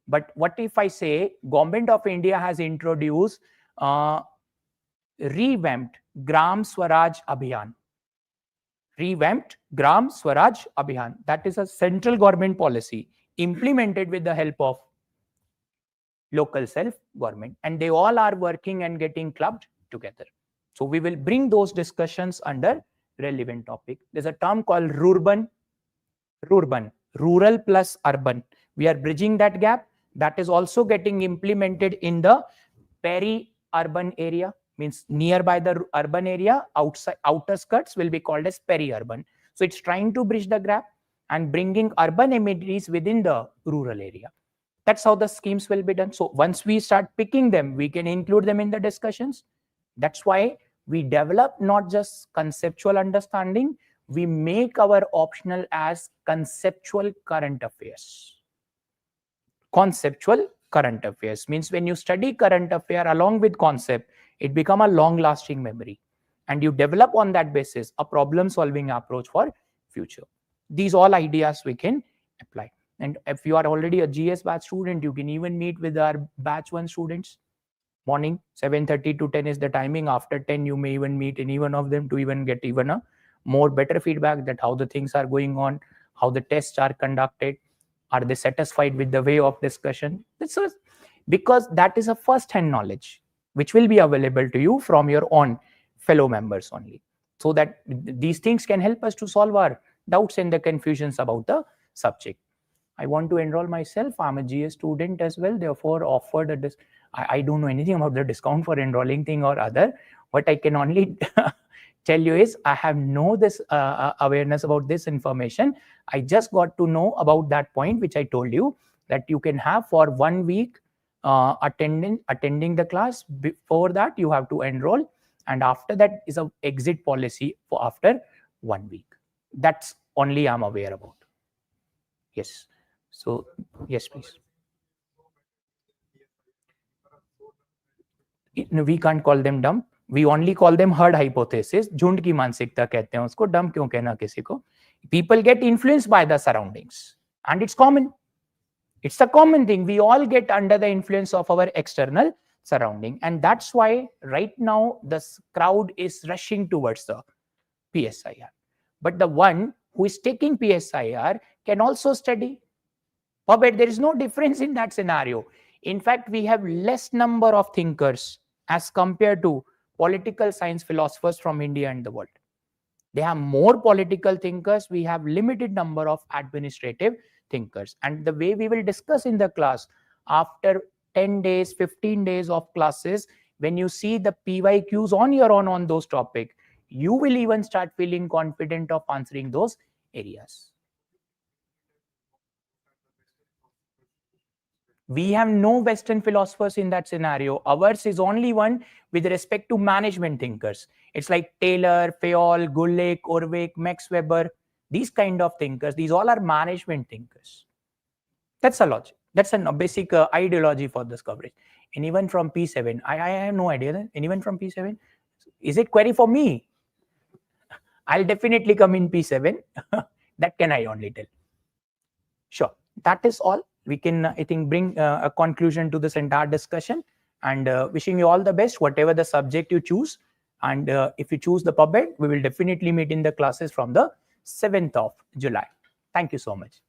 But what if I say Government of India has introduced revamped Gram Swaraj Abhiyan. Revamped Gram Swaraj Abhiyan. That is a central government policy implemented with the help of local self-government. And they all are working and getting clubbed together. So we will bring those discussions under relevant topic. There's a term called rural plus urban. We are bridging that gap. That is also getting implemented in the peri-urban area, means nearby the urban area, outer skirts will be called as peri-urban. So it's trying to bridge the gap and bringing urban amenities within the rural area. That's how the schemes will be done. So once we start picking them, we can include them in the discussions. That's why we develop not just conceptual understanding, we make our optional as conceptual current affairs. Conceptual current affairs means when you study current affair along with concept, it becomes a long-lasting memory. And you develop on that basis a problem-solving approach for future. These all ideas we can apply. And if you are already a GS batch student, you can even meet with our batch 1 students. Morning 7:30 to 10 is the timing. After 10 you may even meet any one of them to even get even a more better feedback that how the things are going on, how the tests are conducted, are they satisfied with the way of discussion. Because that is a first-hand knowledge which will be available to you from your own fellow members only, so that these things can help us to solve our doubts and the confusions about the subject. I want to enroll myself. I'm a GS student as well, therefore offered a I don't know anything about the discount for enrolling thing or other. What I can only tell you is I have no this awareness about this information. I just got to know about that point which I told you, that you can have for 1 week attending the class. Before that you have to enroll, and after that is a exit policy for after 1 week. That's only I'm aware about. Yes. So yes, please. We can't call them dumb. We only call them herd hypothesis. झुंड की मानसिकता कहते हैं उसको. Dumb क्यों कहना किसी को? People get influenced by the surroundings, and it's common. It's a common thing. We all get under the influence of our external surrounding, and that's why right now the crowd is rushing towards the PSIR. But the one who is taking PSIR can also study. But there is no difference in that scenario. In fact, we have less number of thinkers as compared to political science philosophers from India and the world. They have more political thinkers. We have limited number of administrative thinkers. And the way we will discuss in the class, after 10 days, 15 days of classes, when you see the PYQs on your own on those topics, you will even start feeling confident of answering those areas. We have no Western philosophers in that scenario. Ours is only one with respect to management thinkers. It's like Taylor, Fayol, Gulick, Orwick, Max Weber, these kind of thinkers. These all are management thinkers. That's a logic. That's a basic ideology for this coverage. Anyone from P7? I have no idea. Anyone from P7? Is it query for me? I'll definitely come in P7. That can I only tell. Sure. That is all. We can, I think, bring a conclusion to this entire discussion, and wishing you all the best, whatever the subject you choose. And if you choose the PubMed, we will definitely meet in the classes from the 7th of July. Thank you so much.